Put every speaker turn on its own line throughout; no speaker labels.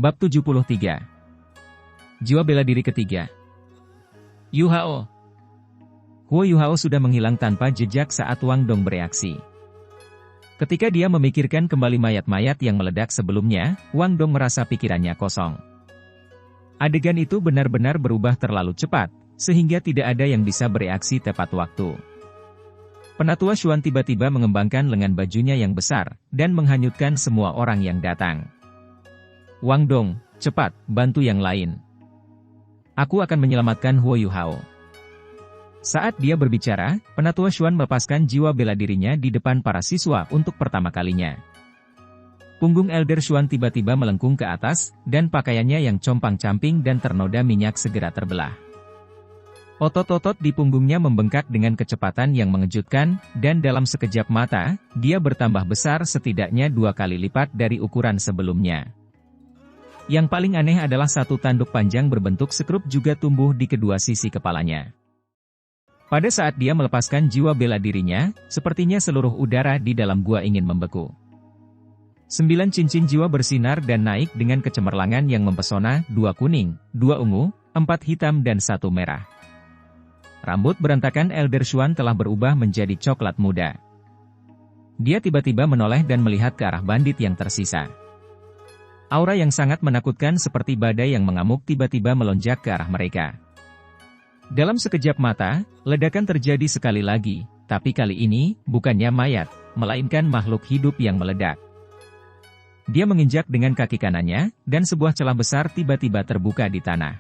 Bab 73. Jiwa bela diri ketiga. Yu Hao. Huo Yu Hao sudah menghilang tanpa jejak saat Wang Dong bereaksi. Ketika dia memikirkan kembali mayat-mayat yang meledak sebelumnya, Wang Dong merasa pikirannya kosong. Adegan itu benar-benar berubah terlalu cepat, sehingga tidak ada yang bisa bereaksi tepat waktu. Penatua Xuan tiba-tiba mengembangkan lengan bajunya yang besar, dan menghanyutkan semua orang yang datang. Wang Dong, cepat, bantu yang lain. Aku akan menyelamatkan Huo Yu Hao. Saat dia berbicara, Penatua Xuan melepaskan jiwa bela dirinya di depan para siswa untuk pertama kalinya. Punggung Elder Xuan tiba-tiba melengkung ke atas, dan pakaiannya yang compang-camping dan ternoda minyak segera terbelah. Otot-otot di punggungnya membengkak dengan kecepatan yang mengejutkan, dan dalam sekejap mata, dia bertambah besar setidaknya 2 kali lipat dari ukuran sebelumnya. Yang paling aneh adalah satu tanduk panjang berbentuk sekrup juga tumbuh di kedua sisi kepalanya. Pada saat dia melepaskan jiwa bela dirinya, sepertinya seluruh udara di dalam gua ingin membeku. 9 cincin jiwa bersinar dan naik dengan kecemerlangan yang mempesona, 2 kuning, 2 ungu, 4 hitam dan 1 merah. Rambut berantakan Elder Xuan telah berubah menjadi coklat muda. Dia tiba-tiba menoleh dan melihat ke arah bandit yang tersisa. Aura yang sangat menakutkan seperti badai yang mengamuk tiba-tiba melonjak ke arah mereka. Dalam sekejap mata, ledakan terjadi sekali lagi, tapi kali ini, bukannya mayat, melainkan makhluk hidup yang meledak. Dia menginjak dengan kaki kanannya, dan sebuah celah besar tiba-tiba terbuka di tanah.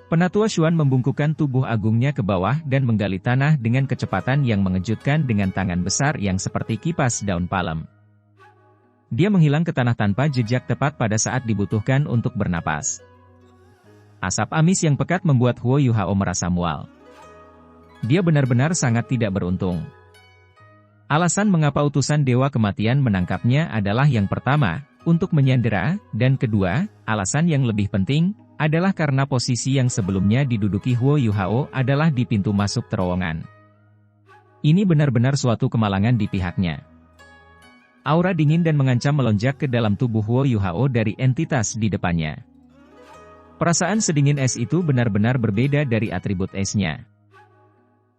Penatua Xuan membungkukkan tubuh agungnya ke bawah dan menggali tanah dengan kecepatan yang mengejutkan dengan tangan besar yang seperti kipas daun palem. Dia menghilang ke tanah tanpa jejak tepat pada saat dibutuhkan untuk bernapas. Asap amis yang pekat membuat Huo Yu Hao merasa mual. Dia benar-benar sangat tidak beruntung. Alasan mengapa utusan Dewa Kematian menangkapnya adalah yang pertama, untuk menyandera, dan kedua, alasan yang lebih penting, adalah karena posisi yang sebelumnya diduduki Huo Yu Hao adalah di pintu masuk terowongan. Ini benar-benar suatu kemalangan di pihaknya. Aura dingin dan mengancam melonjak ke dalam tubuh Huo Yu Hao dari entitas di depannya. Perasaan sedingin es itu benar-benar berbeda dari atribut esnya.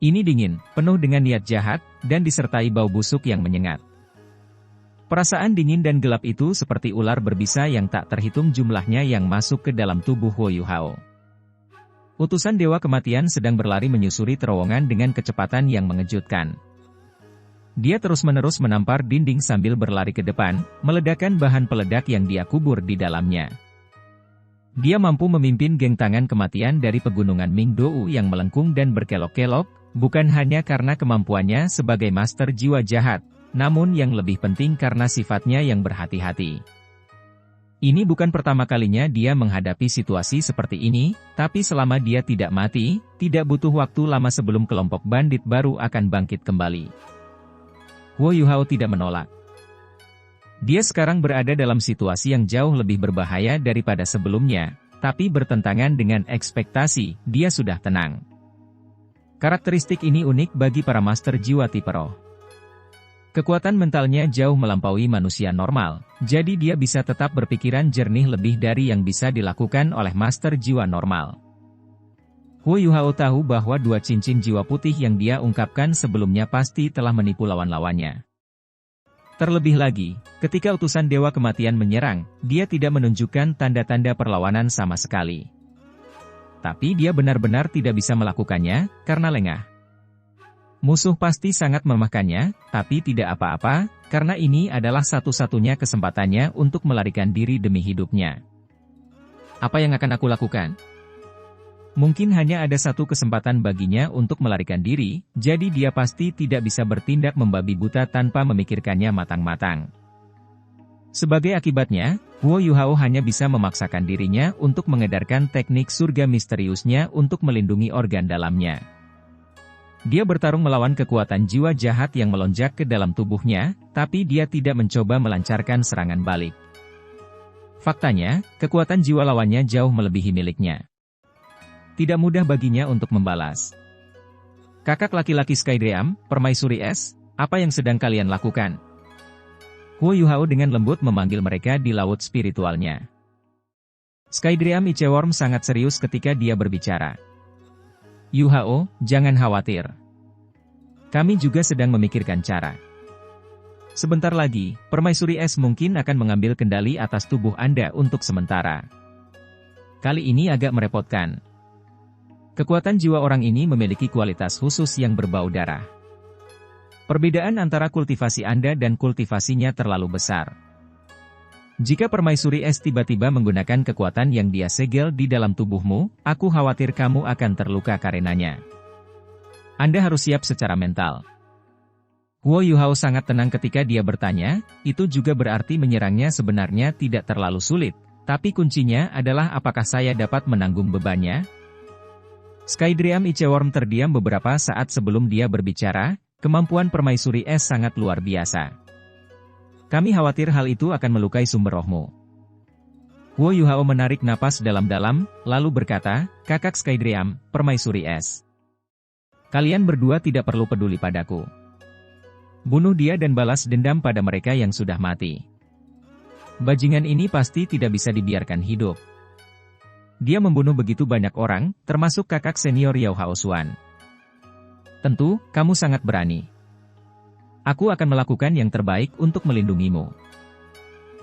Ini dingin, penuh dengan niat jahat, dan disertai bau busuk yang menyengat. Perasaan dingin dan gelap itu seperti ular berbisa yang tak terhitung jumlahnya yang masuk ke dalam tubuh Huo Yu Hao. Utusan Dewa Kematian sedang berlari menyusuri terowongan dengan kecepatan yang mengejutkan. Dia terus-menerus menampar dinding sambil berlari ke depan, meledakkan bahan peledak yang dia kubur di dalamnya. Dia mampu memimpin geng tangan kematian dari pegunungan Mingdou yang melengkung dan berkelok-kelok, bukan hanya karena kemampuannya sebagai master jiwa jahat, namun yang lebih penting karena sifatnya yang berhati-hati. Ini bukan pertama kalinya dia menghadapi situasi seperti ini, tapi selama dia tidak mati, tidak butuh waktu lama sebelum kelompok bandit baru akan bangkit kembali. Huo Yu Hao tidak menolak. Dia sekarang berada dalam situasi yang jauh lebih berbahaya daripada sebelumnya, tapi bertentangan dengan ekspektasi, dia sudah tenang. Karakteristik ini unik bagi para master jiwa tipe roh. Kekuatan mentalnya jauh melampaui manusia normal, jadi dia bisa tetap berpikiran jernih lebih dari yang bisa dilakukan oleh master jiwa normal. Huo Yu Hao tahu bahwa 2 cincin jiwa putih yang dia ungkapkan sebelumnya pasti telah menipu lawan-lawannya. Terlebih lagi, ketika utusan Dewa Kematian menyerang, dia tidak menunjukkan tanda-tanda perlawanan sama sekali. Tapi dia benar-benar tidak bisa melakukannya, karena lengah. Musuh pasti sangat melemahkannya, tapi tidak apa-apa, karena ini adalah satu-satunya kesempatannya untuk melarikan diri demi hidupnya. Apa yang akan aku lakukan? Mungkin hanya ada satu kesempatan baginya untuk melarikan diri, jadi dia pasti tidak bisa bertindak membabi buta tanpa memikirkannya matang-matang. Sebagai akibatnya, Huo Yu Hao hanya bisa memaksakan dirinya untuk mengedarkan teknik surga misteriusnya untuk melindungi organ dalamnya. Dia bertarung melawan kekuatan jiwa jahat yang melonjak ke dalam tubuhnya, tapi dia tidak mencoba melancarkan serangan balik. Faktanya, kekuatan jiwa lawannya jauh melebihi miliknya. Tidak mudah baginya untuk membalas. Kakak laki-laki Skydream, Permaisuri Es, apa yang sedang kalian lakukan? Huo Yu Hao dengan lembut memanggil mereka di laut spiritualnya. Skydream Iceworm sangat serius ketika dia berbicara. Yu Hao, jangan khawatir. Kami juga sedang memikirkan cara. Sebentar lagi, Permaisuri Es mungkin akan mengambil kendali atas tubuh Anda untuk sementara. Kali ini agak merepotkan. Kekuatan jiwa orang ini memiliki kualitas khusus yang berbau darah. Perbedaan antara kultivasi Anda dan kultivasinya terlalu besar. Jika Permaisuri Es tiba-tiba menggunakan kekuatan yang dia segel di dalam tubuhmu, aku khawatir kamu akan terluka karenanya. Anda harus siap secara mental. Huo Yuhao sangat tenang ketika dia bertanya, itu juga berarti menyerangnya sebenarnya tidak terlalu sulit, tapi kuncinya adalah apakah saya dapat menanggung bebannya? Skydream Iceworm terdiam beberapa saat sebelum dia berbicara, kemampuan Permaisuri Es sangat luar biasa. Kami khawatir hal itu akan melukai sumber rohmu. Huo Yuhao menarik napas dalam-dalam, lalu berkata, Kakak Skydream, Permaisuri Es. Kalian berdua tidak perlu peduli padaku. Bunuh dia dan balas dendam pada mereka yang sudah mati. Bajingan ini pasti tidak bisa dibiarkan hidup. Dia membunuh begitu banyak orang, termasuk kakak senior Yao Hao Xuan. Tentu, kamu sangat berani. Aku akan melakukan yang terbaik untuk melindungimu.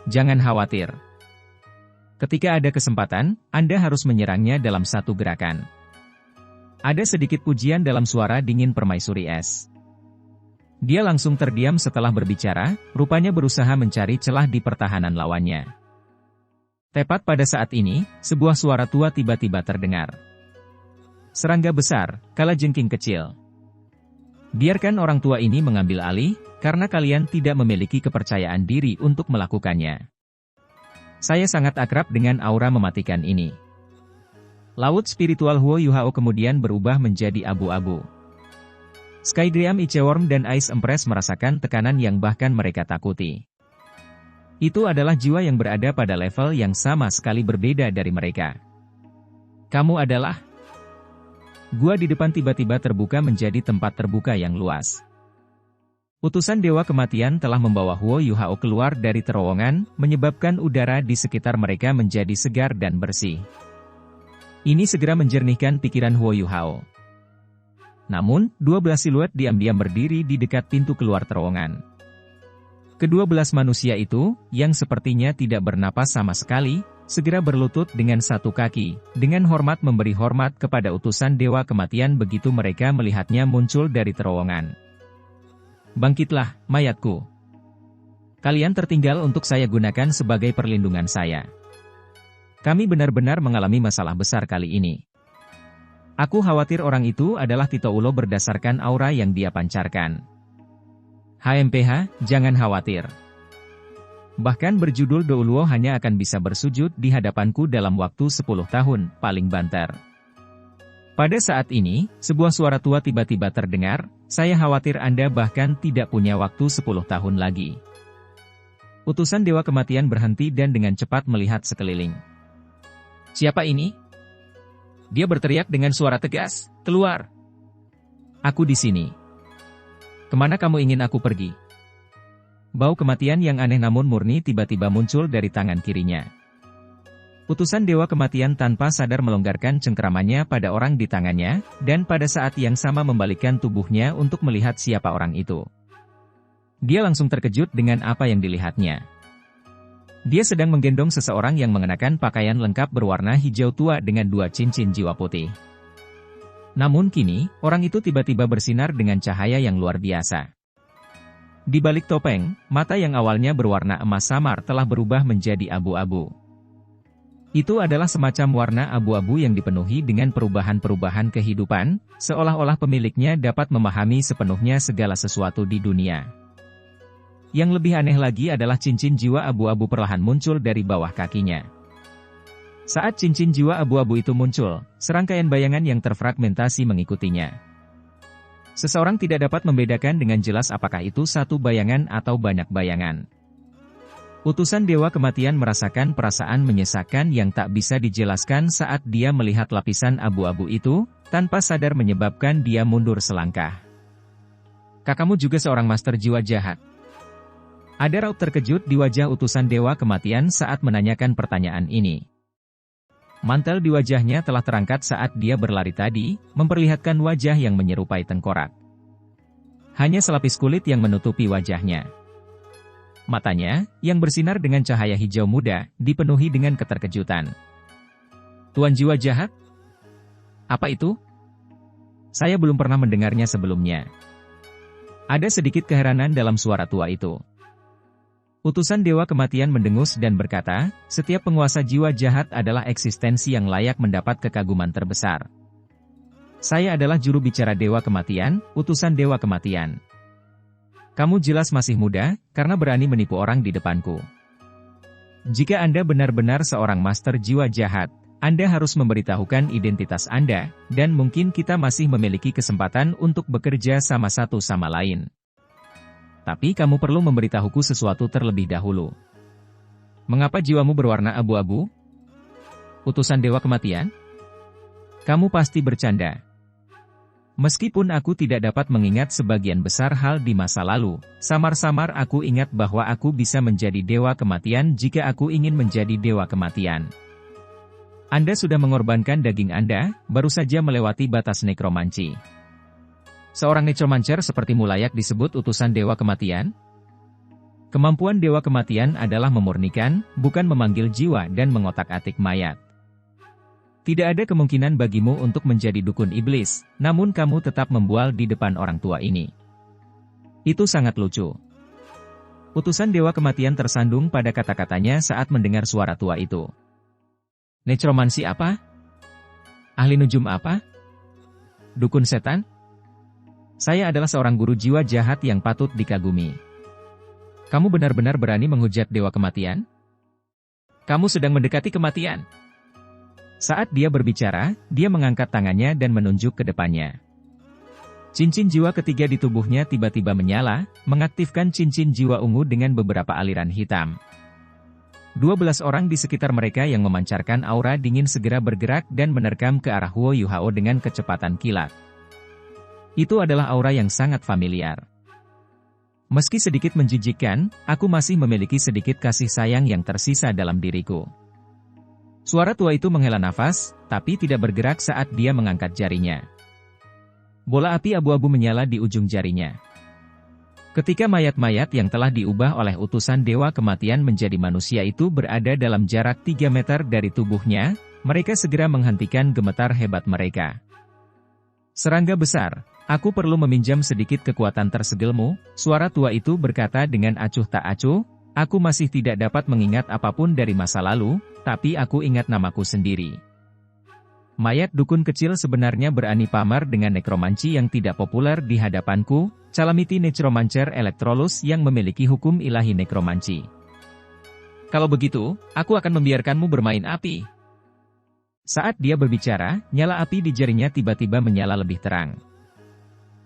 Jangan khawatir. Ketika ada kesempatan, Anda harus menyerangnya dalam satu gerakan. Ada sedikit pujian dalam suara dingin Permaisuri Es. Dia langsung terdiam setelah berbicara, rupanya berusaha mencari celah di pertahanan lawannya. Tepat pada saat ini, sebuah suara tua tiba-tiba terdengar. Serangga besar, kalajengking kecil. Biarkan orang tua ini mengambil alih, karena kalian tidak memiliki kepercayaan diri untuk melakukannya. Saya sangat akrab dengan aura mematikan ini. Laut spiritual Huo Yuhao kemudian berubah menjadi abu-abu. Skydream Iceworm dan Ice Empress merasakan tekanan yang bahkan mereka takuti. Itu adalah jiwa yang berada pada level yang sama sekali berbeda dari mereka. Kamu adalah... Gua di depan tiba-tiba terbuka menjadi tempat terbuka yang luas. Utusan Dewa Kematian telah membawa Huo Yuhao keluar dari terowongan, menyebabkan udara di sekitar mereka menjadi segar dan bersih. Ini segera menjernihkan pikiran Huo Yuhao. Namun, 12 siluet diam-diam berdiri di dekat pintu keluar terowongan. Kedua belas manusia itu, yang sepertinya tidak bernapas sama sekali, segera berlutut dengan satu kaki, dengan hormat memberi hormat kepada utusan Dewa Kematian begitu mereka melihatnya muncul dari terowongan. Bangkitlah, mayatku. Kalian tertinggal untuk saya gunakan sebagai perlindungan saya. Kami benar-benar mengalami masalah besar kali ini. Aku khawatir orang itu adalah Tito Ulo berdasarkan aura yang dia pancarkan. HMPH, jangan khawatir. Bahkan berjudul Douluo hanya akan bisa bersujud di hadapanku dalam waktu 10 tahun, paling banter. Pada saat ini, sebuah suara tua tiba-tiba terdengar, saya khawatir Anda bahkan tidak punya waktu 10 tahun lagi. Utusan Dewa Kematian berhenti dan dengan cepat melihat sekeliling. Siapa ini? Dia berteriak dengan suara tegas, keluar. Aku di sini. Kemana kamu ingin aku pergi? Bau kematian yang aneh namun murni tiba-tiba muncul dari tangan kirinya. Utusan Dewa Kematian tanpa sadar melonggarkan cengkeramannya pada orang di tangannya, dan pada saat yang sama membalikkan tubuhnya untuk melihat siapa orang itu. Dia langsung terkejut dengan apa yang dilihatnya. Dia sedang menggendong seseorang yang mengenakan pakaian lengkap berwarna hijau tua dengan 2 cincin jiwa putih. Namun kini, orang itu tiba-tiba bersinar dengan cahaya yang luar biasa. Di balik topeng, mata yang awalnya berwarna emas samar telah berubah menjadi abu-abu. Itu adalah semacam warna abu-abu yang dipenuhi dengan perubahan-perubahan kehidupan, seolah-olah pemiliknya dapat memahami sepenuhnya segala sesuatu di dunia. Yang lebih aneh lagi adalah cincin jiwa abu-abu perlahan muncul dari bawah kakinya. Saat cincin jiwa abu-abu itu muncul, serangkaian bayangan yang terfragmentasi mengikutinya. Seseorang tidak dapat membedakan dengan jelas apakah itu satu bayangan atau banyak bayangan. Utusan Dewa Kematian merasakan perasaan menyesakan yang tak bisa dijelaskan saat dia melihat lapisan abu-abu itu, tanpa sadar menyebabkan dia mundur selangkah. Kakakmu juga seorang master jiwa jahat. Ada raut terkejut di wajah utusan Dewa Kematian saat menanyakan pertanyaan ini. Mantel di wajahnya telah terangkat saat dia berlari tadi, memperlihatkan wajah yang menyerupai tengkorak. Hanya selapis kulit yang menutupi wajahnya. Matanya, yang bersinar dengan cahaya hijau muda, dipenuhi dengan keterkejutan. Tuan jiwa jahat? Apa itu? Saya belum pernah mendengarnya sebelumnya. Ada sedikit keheranan dalam suara tua itu. Utusan Dewa Kematian mendengus dan berkata, setiap penguasa jiwa jahat adalah eksistensi yang layak mendapat kekaguman terbesar. Saya adalah juru bicara Dewa Kematian, utusan Dewa Kematian. Kamu jelas masih muda, karena berani menipu orang di depanku. Jika Anda benar-benar seorang master jiwa jahat, Anda harus memberitahukan identitas Anda, dan mungkin kita masih memiliki kesempatan untuk bekerja sama satu sama lain. Tapi kamu perlu memberitahuku sesuatu terlebih dahulu. Mengapa jiwamu berwarna abu-abu? Utusan Dewa Kematian? Kamu pasti bercanda. Meskipun aku tidak dapat mengingat sebagian besar hal di masa lalu, samar-samar aku ingat bahwa aku bisa menjadi Dewa Kematian jika aku ingin menjadi Dewa Kematian. Anda sudah mengorbankan daging Anda, baru saja melewati batas nekromanci. Seorang necromancer sepertimu layak disebut utusan Dewa Kematian? Kemampuan Dewa Kematian adalah memurnikan, bukan memanggil jiwa dan mengotak-atik mayat. Tidak ada kemungkinan bagimu untuk menjadi dukun iblis, namun kamu tetap membual di depan orang tua ini. Itu sangat lucu. Utusan Dewa Kematian tersandung pada kata-katanya saat mendengar suara tua itu. Necromansi apa? Ahli nujum apa? Dukun setan? Saya adalah seorang guru jiwa jahat yang patut dikagumi. Kamu benar-benar berani menghujat Dewa Kematian? Kamu sedang mendekati kematian. Saat dia berbicara, dia mengangkat tangannya dan menunjuk ke depannya. Cincin jiwa ketiga di tubuhnya tiba-tiba menyala, mengaktifkan cincin jiwa ungu dengan beberapa aliran hitam. 12 orang di sekitar mereka yang memancarkan aura dingin segera bergerak dan menerkam ke arah Huo Yuhao dengan kecepatan kilat. Itu adalah aura yang sangat familiar. Meski sedikit menjijikkan, aku masih memiliki sedikit kasih sayang yang tersisa dalam diriku. Suara tua itu menghela nafas, tapi tidak bergerak saat dia mengangkat jarinya. Bola api abu-abu menyala di ujung jarinya. Ketika mayat-mayat yang telah diubah oleh utusan Dewa Kematian menjadi manusia itu berada dalam jarak 3 meter dari tubuhnya, mereka segera menghentikan gemetar hebat mereka. Serangga besar. Aku perlu meminjam sedikit kekuatan tersegelmu, suara tua itu berkata dengan acuh tak acuh, aku masih tidak dapat mengingat apapun dari masa lalu, tapi aku ingat namaku sendiri. Mayat dukun kecil sebenarnya berani pamer dengan nekromanci yang tidak populer di hadapanku, Calamity Necromancer Electrolus yang memiliki hukum ilahi nekromanci. Kalau begitu, aku akan membiarkanmu bermain api. Saat dia berbicara, nyala api di jarinya tiba-tiba menyala lebih terang.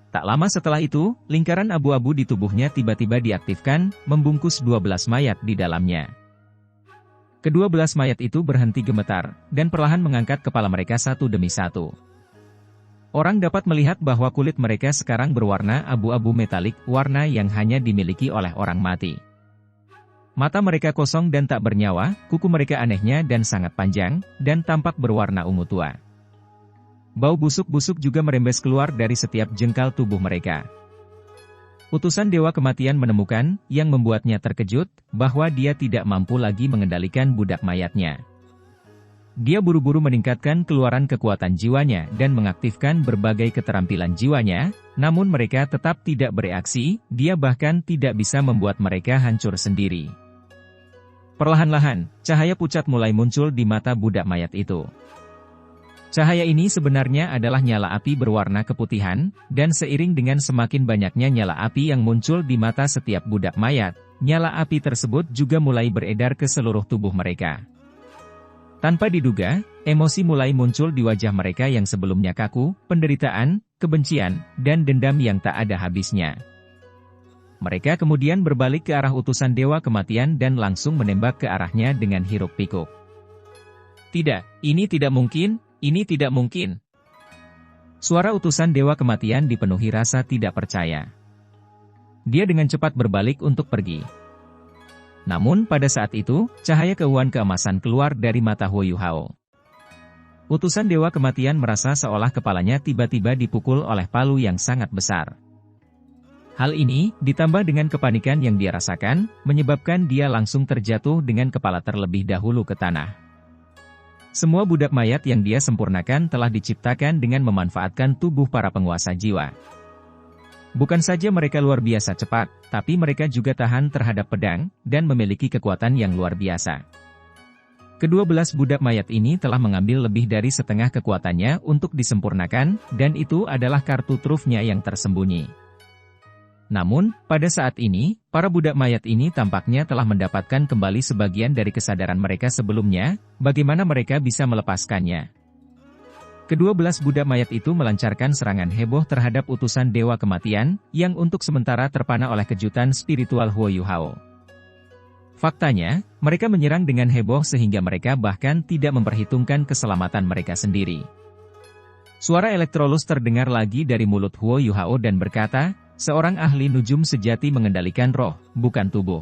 Tak lama setelah itu, lingkaran abu-abu di tubuhnya tiba-tiba diaktifkan, membungkus 12 mayat di dalamnya. Kedua-belas mayat itu berhenti gemetar, dan perlahan mengangkat kepala mereka satu demi satu. Orang dapat melihat bahwa kulit mereka sekarang berwarna abu-abu metalik, warna yang hanya dimiliki oleh orang mati. Mata mereka kosong dan tak bernyawa, kuku mereka anehnya dan sangat panjang, dan tampak berwarna ungu tua. Bau busuk-busuk juga merembes keluar dari setiap jengkal tubuh mereka. Utusan Dewa Kematian menemukan, yang membuatnya terkejut, bahwa dia tidak mampu lagi mengendalikan budak mayatnya. Dia buru-buru meningkatkan keluaran kekuatan jiwanya dan mengaktifkan berbagai keterampilan jiwanya, namun mereka tetap tidak bereaksi, dia bahkan tidak bisa membuat mereka hancur sendiri. Perlahan-lahan, cahaya pucat mulai muncul di mata budak mayat itu. Cahaya ini sebenarnya adalah nyala api berwarna keputihan, dan seiring dengan semakin banyaknya nyala api yang muncul di mata setiap budak mayat, nyala api tersebut juga mulai beredar ke seluruh tubuh mereka. Tanpa diduga, emosi mulai muncul di wajah mereka yang sebelumnya kaku, penderitaan, kebencian, dan dendam yang tak ada habisnya. Mereka kemudian berbalik ke arah utusan Dewa Kematian dan langsung menembak ke arahnya dengan hiruk-pikuk. Tidak, ini tidak mungkin. Ini tidak mungkin. Suara utusan Dewa Kematian dipenuhi rasa tidak percaya. Dia dengan cepat berbalik untuk pergi. Namun pada saat itu, cahaya keuan keemasan keluar dari mata Huo Yuhao. Utusan Dewa Kematian merasa seolah kepalanya tiba-tiba dipukul oleh palu yang sangat besar. Hal ini, ditambah dengan kepanikan yang dia rasakan, menyebabkan dia langsung terjatuh dengan kepala terlebih dahulu ke tanah. Semua budak mayat yang dia sempurnakan telah diciptakan dengan memanfaatkan tubuh para penguasa jiwa. Bukan saja mereka luar biasa cepat, tapi mereka juga tahan terhadap pedang, dan memiliki kekuatan yang luar biasa. Kedua belas budak mayat ini telah mengambil lebih dari setengah kekuatannya untuk disempurnakan, dan itu adalah kartu trufnya yang tersembunyi. Namun, pada saat ini, para budak mayat ini tampaknya telah mendapatkan kembali sebagian dari kesadaran mereka sebelumnya, bagaimana mereka bisa melepaskannya. Kedua belas budak mayat itu melancarkan serangan heboh terhadap utusan Dewa Kematian, yang untuk sementara terpana oleh kejutan spiritual Huo Yuhao. Faktanya, mereka menyerang dengan heboh sehingga mereka bahkan tidak memperhitungkan keselamatan mereka sendiri. Suara Elektrolus terdengar lagi dari mulut Huo Yuhao dan berkata, seorang ahli nujum sejati mengendalikan roh, bukan tubuh.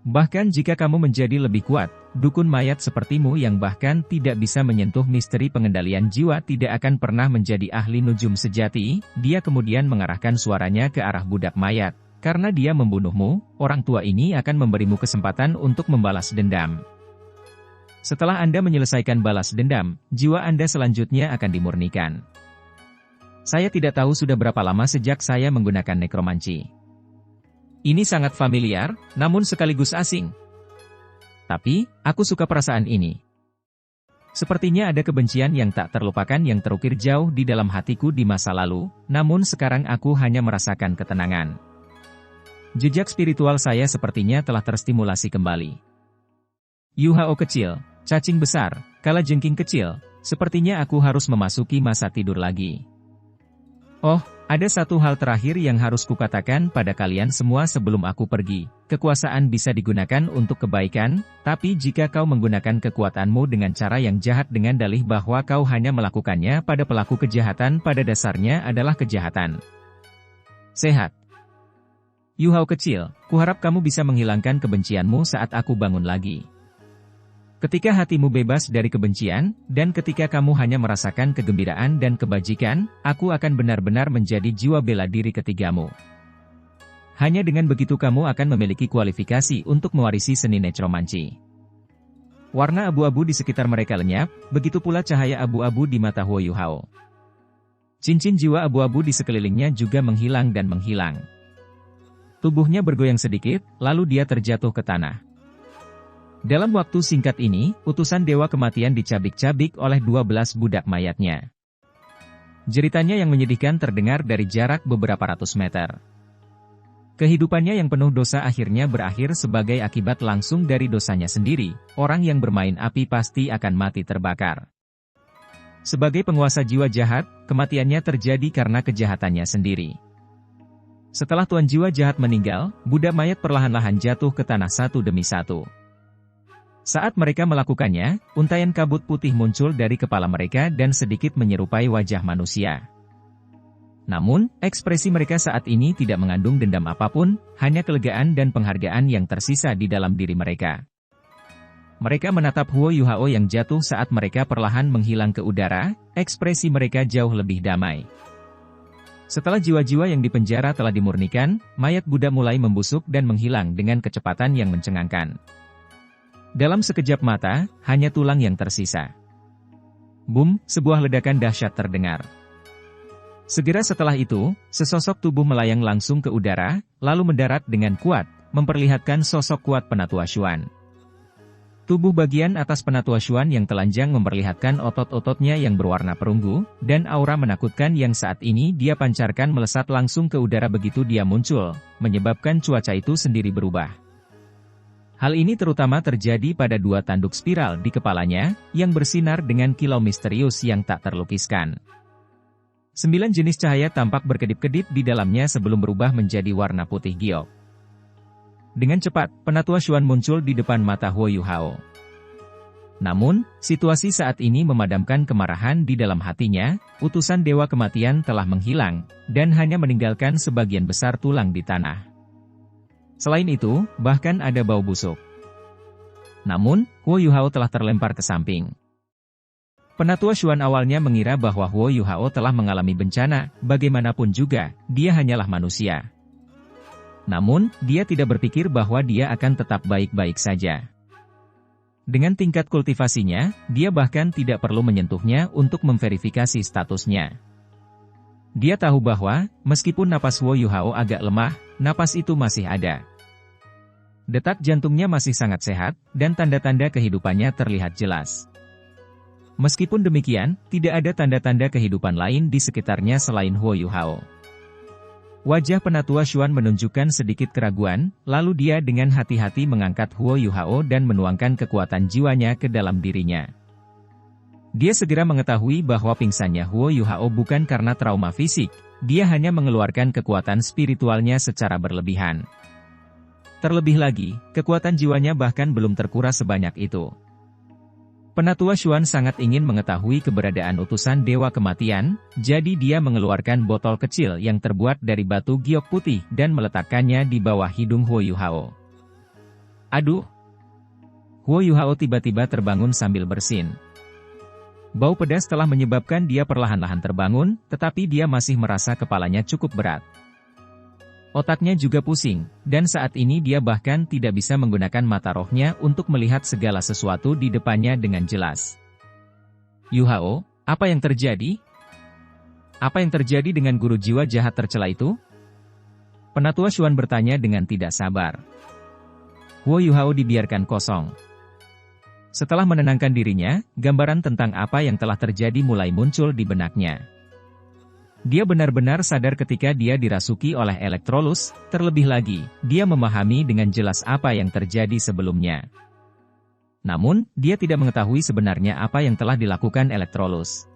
Bahkan jika kamu menjadi lebih kuat, dukun mayat sepertimu yang bahkan tidak bisa menyentuh misteri pengendalian jiwa tidak akan pernah menjadi ahli nujum sejati. Dia kemudian mengarahkan suaranya ke arah budak mayat. Karena dia membunuhmu, orang tua ini akan memberimu kesempatan untuk membalas dendam. Setelah Anda menyelesaikan balas dendam, jiwa Anda selanjutnya akan dimurnikan. Saya tidak tahu sudah berapa lama sejak saya menggunakan nekromansi. Ini sangat familiar, namun sekaligus asing. Tapi, aku suka perasaan ini. Sepertinya ada kebencian yang tak terlupakan yang terukir jauh di dalam hatiku di masa lalu, namun sekarang aku hanya merasakan ketenangan. Jejak spiritual saya sepertinya telah terstimulasi kembali. Yuhao kecil, cacing besar, kalajengking kecil, sepertinya aku harus memasuki masa tidur lagi. Oh, ada satu hal terakhir yang harus kukatakan pada kalian semua sebelum aku pergi. Kekuasaan bisa digunakan untuk kebaikan, tapi jika kau menggunakan kekuatanmu dengan cara yang jahat dengan dalih bahwa kau hanya melakukannya pada pelaku kejahatan pada dasarnya adalah kejahatan. Sehat. Yuhao kecil, kuharap kamu bisa menghilangkan kebencianmu saat aku bangun lagi. Ketika hatimu bebas dari kebencian, dan ketika kamu hanya merasakan kegembiraan dan kebajikan, aku akan benar-benar menjadi jiwa bela diri ketigamu. Hanya dengan begitu kamu akan memiliki kualifikasi untuk mewarisi seni nekromansi. Warna abu-abu di sekitar mereka lenyap, begitu pula cahaya abu-abu di mata Huo Yuhao. Cincin jiwa abu-abu di sekelilingnya juga menghilang dan menghilang. Tubuhnya bergoyang sedikit, lalu dia terjatuh ke tanah. Dalam waktu singkat ini, utusan Dewa Kematian dicabik-cabik oleh 12 budak mayatnya. Jeritannya yang menyedihkan terdengar dari jarak beberapa ratus meter. Kehidupannya yang penuh dosa akhirnya berakhir sebagai akibat langsung dari dosanya sendiri. Orang yang bermain api pasti akan mati terbakar. Sebagai penguasa jiwa jahat, kematiannya terjadi karena kejahatannya sendiri. Setelah tuan jiwa jahat meninggal, budak mayat perlahan-lahan jatuh ke tanah satu demi satu. Saat mereka melakukannya, untaian kabut putih muncul dari kepala mereka dan sedikit menyerupai wajah manusia. Namun, ekspresi mereka saat ini tidak mengandung dendam apapun, hanya kelegaan dan penghargaan yang tersisa di dalam diri mereka. Mereka menatap Huo Yuhao yang jatuh saat mereka perlahan menghilang ke udara, ekspresi mereka jauh lebih damai. Setelah jiwa-jiwa yang dipenjara telah dimurnikan, mayat Buddha mulai membusuk dan menghilang dengan kecepatan yang mencengangkan. Dalam sekejap mata, hanya tulang yang tersisa. Boom, sebuah ledakan dahsyat terdengar. Segera setelah itu, sesosok tubuh melayang langsung ke udara, lalu mendarat dengan kuat, memperlihatkan sosok kuat Penatua Xuan. Tubuh bagian atas Penatua Xuan yang telanjang memperlihatkan otot-ototnya yang berwarna perunggu, dan aura menakutkan yang saat ini dia pancarkan melesat langsung ke udara begitu dia muncul, menyebabkan cuaca itu sendiri berubah. Hal ini terutama terjadi pada dua tanduk spiral di kepalanya, yang bersinar dengan kilau misterius yang tak terlukiskan. 9 jenis cahaya tampak berkedip-kedip di dalamnya sebelum berubah menjadi warna putih giok. Dengan cepat, Penatua Xuan muncul di depan mata Huo Yuhao. Namun, situasi saat ini memadamkan kemarahan di dalam hatinya, utusan Dewa Kematian telah menghilang, dan hanya meninggalkan sebagian besar tulang di tanah. Selain itu, bahkan ada bau busuk. Namun, Huo Yuhao telah terlempar ke samping. Penatua Xuan awalnya mengira bahwa Huo Yuhao telah mengalami bencana, bagaimanapun juga, dia hanyalah manusia. Namun, dia tidak berpikir bahwa dia akan tetap baik-baik saja. Dengan tingkat kultivasinya, dia bahkan tidak perlu menyentuhnya untuk memverifikasi statusnya. Dia tahu bahwa, meskipun napas Huo Yuhao agak lemah, napas itu masih ada. Detak jantungnya masih sangat sehat, dan tanda-tanda kehidupannya terlihat jelas. Meskipun demikian, tidak ada tanda-tanda kehidupan lain di sekitarnya selain Huo Yuhao. Wajah Penatua Xuan menunjukkan sedikit keraguan, lalu dia dengan hati-hati mengangkat Huo Yuhao dan menuangkan kekuatan jiwanya ke dalam dirinya. Dia segera mengetahui bahwa pingsannya Huo Yuhao bukan karena trauma fisik, dia hanya mengeluarkan kekuatan spiritualnya secara berlebihan. Terlebih lagi, kekuatan jiwanya bahkan belum terkuras sebanyak itu. Penatua Xuan sangat ingin mengetahui keberadaan utusan Dewa Kematian, jadi dia mengeluarkan botol kecil yang terbuat dari batu giok putih dan meletakkannya di bawah hidung Huo Yuhao. Aduh! Huo Yuhao tiba-tiba terbangun sambil bersin. Bau pedas telah menyebabkan dia perlahan-lahan terbangun, tetapi dia masih merasa kepalanya cukup berat. Otaknya juga pusing, dan saat ini dia bahkan tidak bisa menggunakan mata rohnya untuk melihat segala sesuatu di depannya dengan jelas. Yuhao, apa yang terjadi? Apa yang terjadi dengan guru jiwa jahat tercela itu? Penatua Xuan bertanya dengan tidak sabar. Huo Yuhao dibiarkan kosong. Setelah menenangkan dirinya, gambaran tentang apa yang telah terjadi mulai muncul di benaknya. Dia benar-benar sadar ketika dia dirasuki oleh Electrolus, terlebih lagi, dia memahami dengan jelas apa yang terjadi sebelumnya. Namun, dia tidak mengetahui sebenarnya apa yang telah dilakukan Electrolus.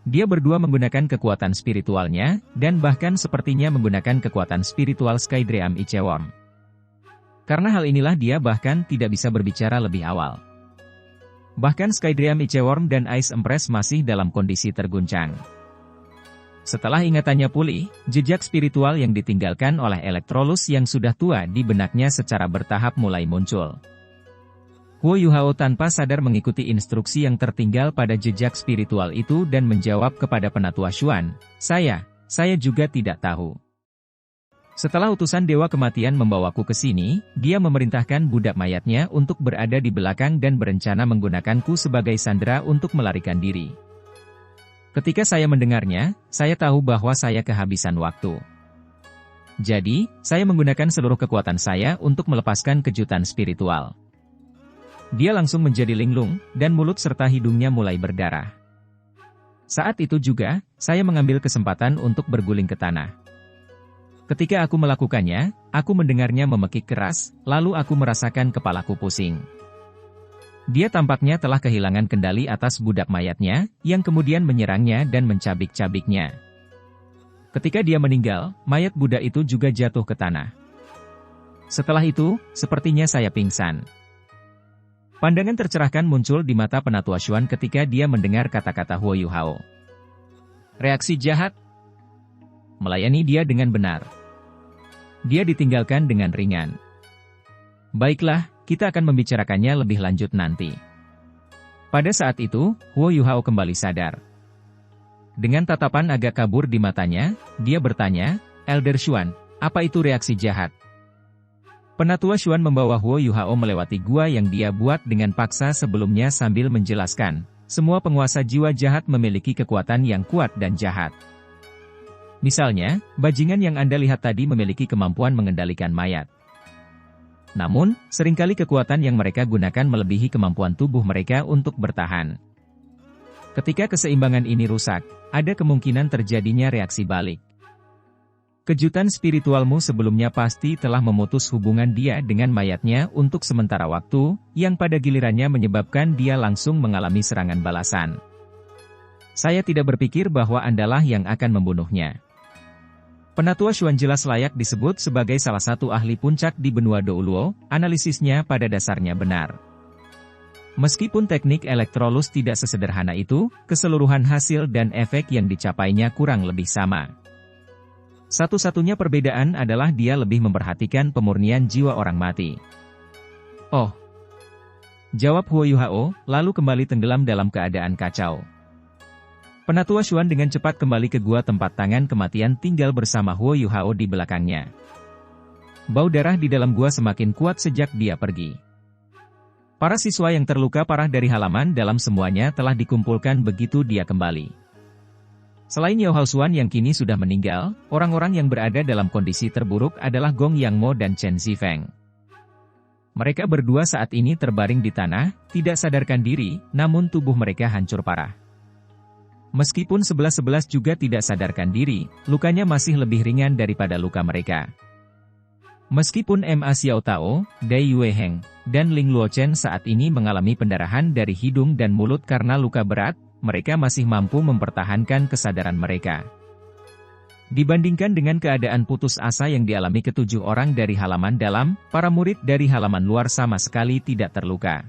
Dia berdua menggunakan kekuatan spiritualnya, dan bahkan sepertinya menggunakan kekuatan spiritual Skydream Ichewon. Karena hal inilah dia bahkan tidak bisa berbicara lebih awal. Bahkan Skydream Ichewon dan Ice Empress masih dalam kondisi terguncang. Setelah ingatannya pulih, jejak spiritual yang ditinggalkan oleh Electrolus yang sudah tua di benaknya secara bertahap mulai muncul. Huo Yuhao tanpa sadar mengikuti instruksi yang tertinggal pada jejak spiritual itu dan menjawab kepada Penatua Xuan, saya juga tidak tahu. Setelah utusan Dewa Kematian membawaku ke sini, dia memerintahkan budak mayatnya untuk berada di belakang dan berencana menggunakanku sebagai sandera untuk melarikan diri. Ketika saya mendengarnya, saya tahu bahwa saya kehabisan waktu. Jadi, saya menggunakan seluruh kekuatan saya untuk melepaskan kejutan spiritual. Dia langsung menjadi linglung, dan mulut serta hidungnya mulai berdarah. Saat itu juga, saya mengambil kesempatan untuk berguling ke tanah. Ketika aku melakukannya, aku mendengarnya memekik keras, lalu aku merasakan kepalaku pusing. Dia tampaknya telah kehilangan kendali atas budak mayatnya, yang kemudian menyerangnya dan mencabik-cabiknya. Ketika dia meninggal, mayat budak itu juga jatuh ke tanah. Setelah itu, sepertinya saya pingsan. Pandangan tercerahkan muncul di mata Penatua Xuan ketika dia mendengar kata-kata Huo Yuhao. Reaksi jahat. Melayani dia dengan benar. Dia ditinggalkan dengan ringan. Baiklah, kita akan membicarakannya lebih lanjut nanti. Pada saat itu, Huo Yuhao kembali sadar. Dengan tatapan agak kabur di matanya, dia bertanya, Elder Xuan, apa itu reaksi jahat? Penatua Xuan membawa Huo Yuhao melewati gua yang dia buat dengan paksa sebelumnya sambil menjelaskan, semua penguasa jiwa jahat memiliki kekuatan yang kuat dan jahat. Misalnya, bajingan yang Anda lihat tadi memiliki kemampuan mengendalikan mayat. Namun, seringkali kekuatan yang mereka gunakan melebihi kemampuan tubuh mereka untuk bertahan. Ketika keseimbangan ini rusak, ada kemungkinan terjadinya reaksi balik. Kejutan spiritualmu sebelumnya pasti telah memutus hubungan dia dengan mayatnya untuk sementara waktu, yang pada gilirannya menyebabkan dia langsung mengalami serangan balasan. Saya tidak berpikir bahwa Andalah yang akan membunuhnya. Penatua Xuan jelas layak disebut sebagai salah satu ahli puncak di benua Douluo, analisisnya pada dasarnya benar. Meskipun teknik Electrolus tidak sesederhana itu, keseluruhan hasil dan efek yang dicapainya kurang lebih sama. Satu-satunya perbedaan adalah dia lebih memperhatikan pemurnian jiwa orang mati. Oh, Jawab Huo Yuhao, lalu kembali tenggelam dalam keadaan kacau. Penatua Xuan dengan cepat kembali ke gua tempat tangan kematian tinggal bersama Huo Yuhao di belakangnya. Bau darah di dalam gua semakin kuat sejak dia pergi. Para siswa yang terluka parah dari halaman dalam semuanya telah dikumpulkan begitu dia kembali. Selain Yao Haosuan yang kini sudah meninggal, orang-orang yang berada dalam kondisi terburuk adalah Gong Yangmo dan Chen Zifeng. Mereka berdua saat ini terbaring di tanah, tidak sadarkan diri, namun tubuh mereka hancur parah. Meskipun 11-11 juga tidak sadarkan diri, lukanya masih lebih ringan daripada luka mereka. Meskipun Ma Xiao Tao, Dai Yue Heng, dan Ling Luochen saat ini mengalami pendarahan dari hidung dan mulut karena luka berat, mereka masih mampu mempertahankan kesadaran mereka. Dibandingkan dengan keadaan putus asa yang dialami ketujuh orang dari halaman dalam, para murid dari halaman luar sama sekali tidak terluka.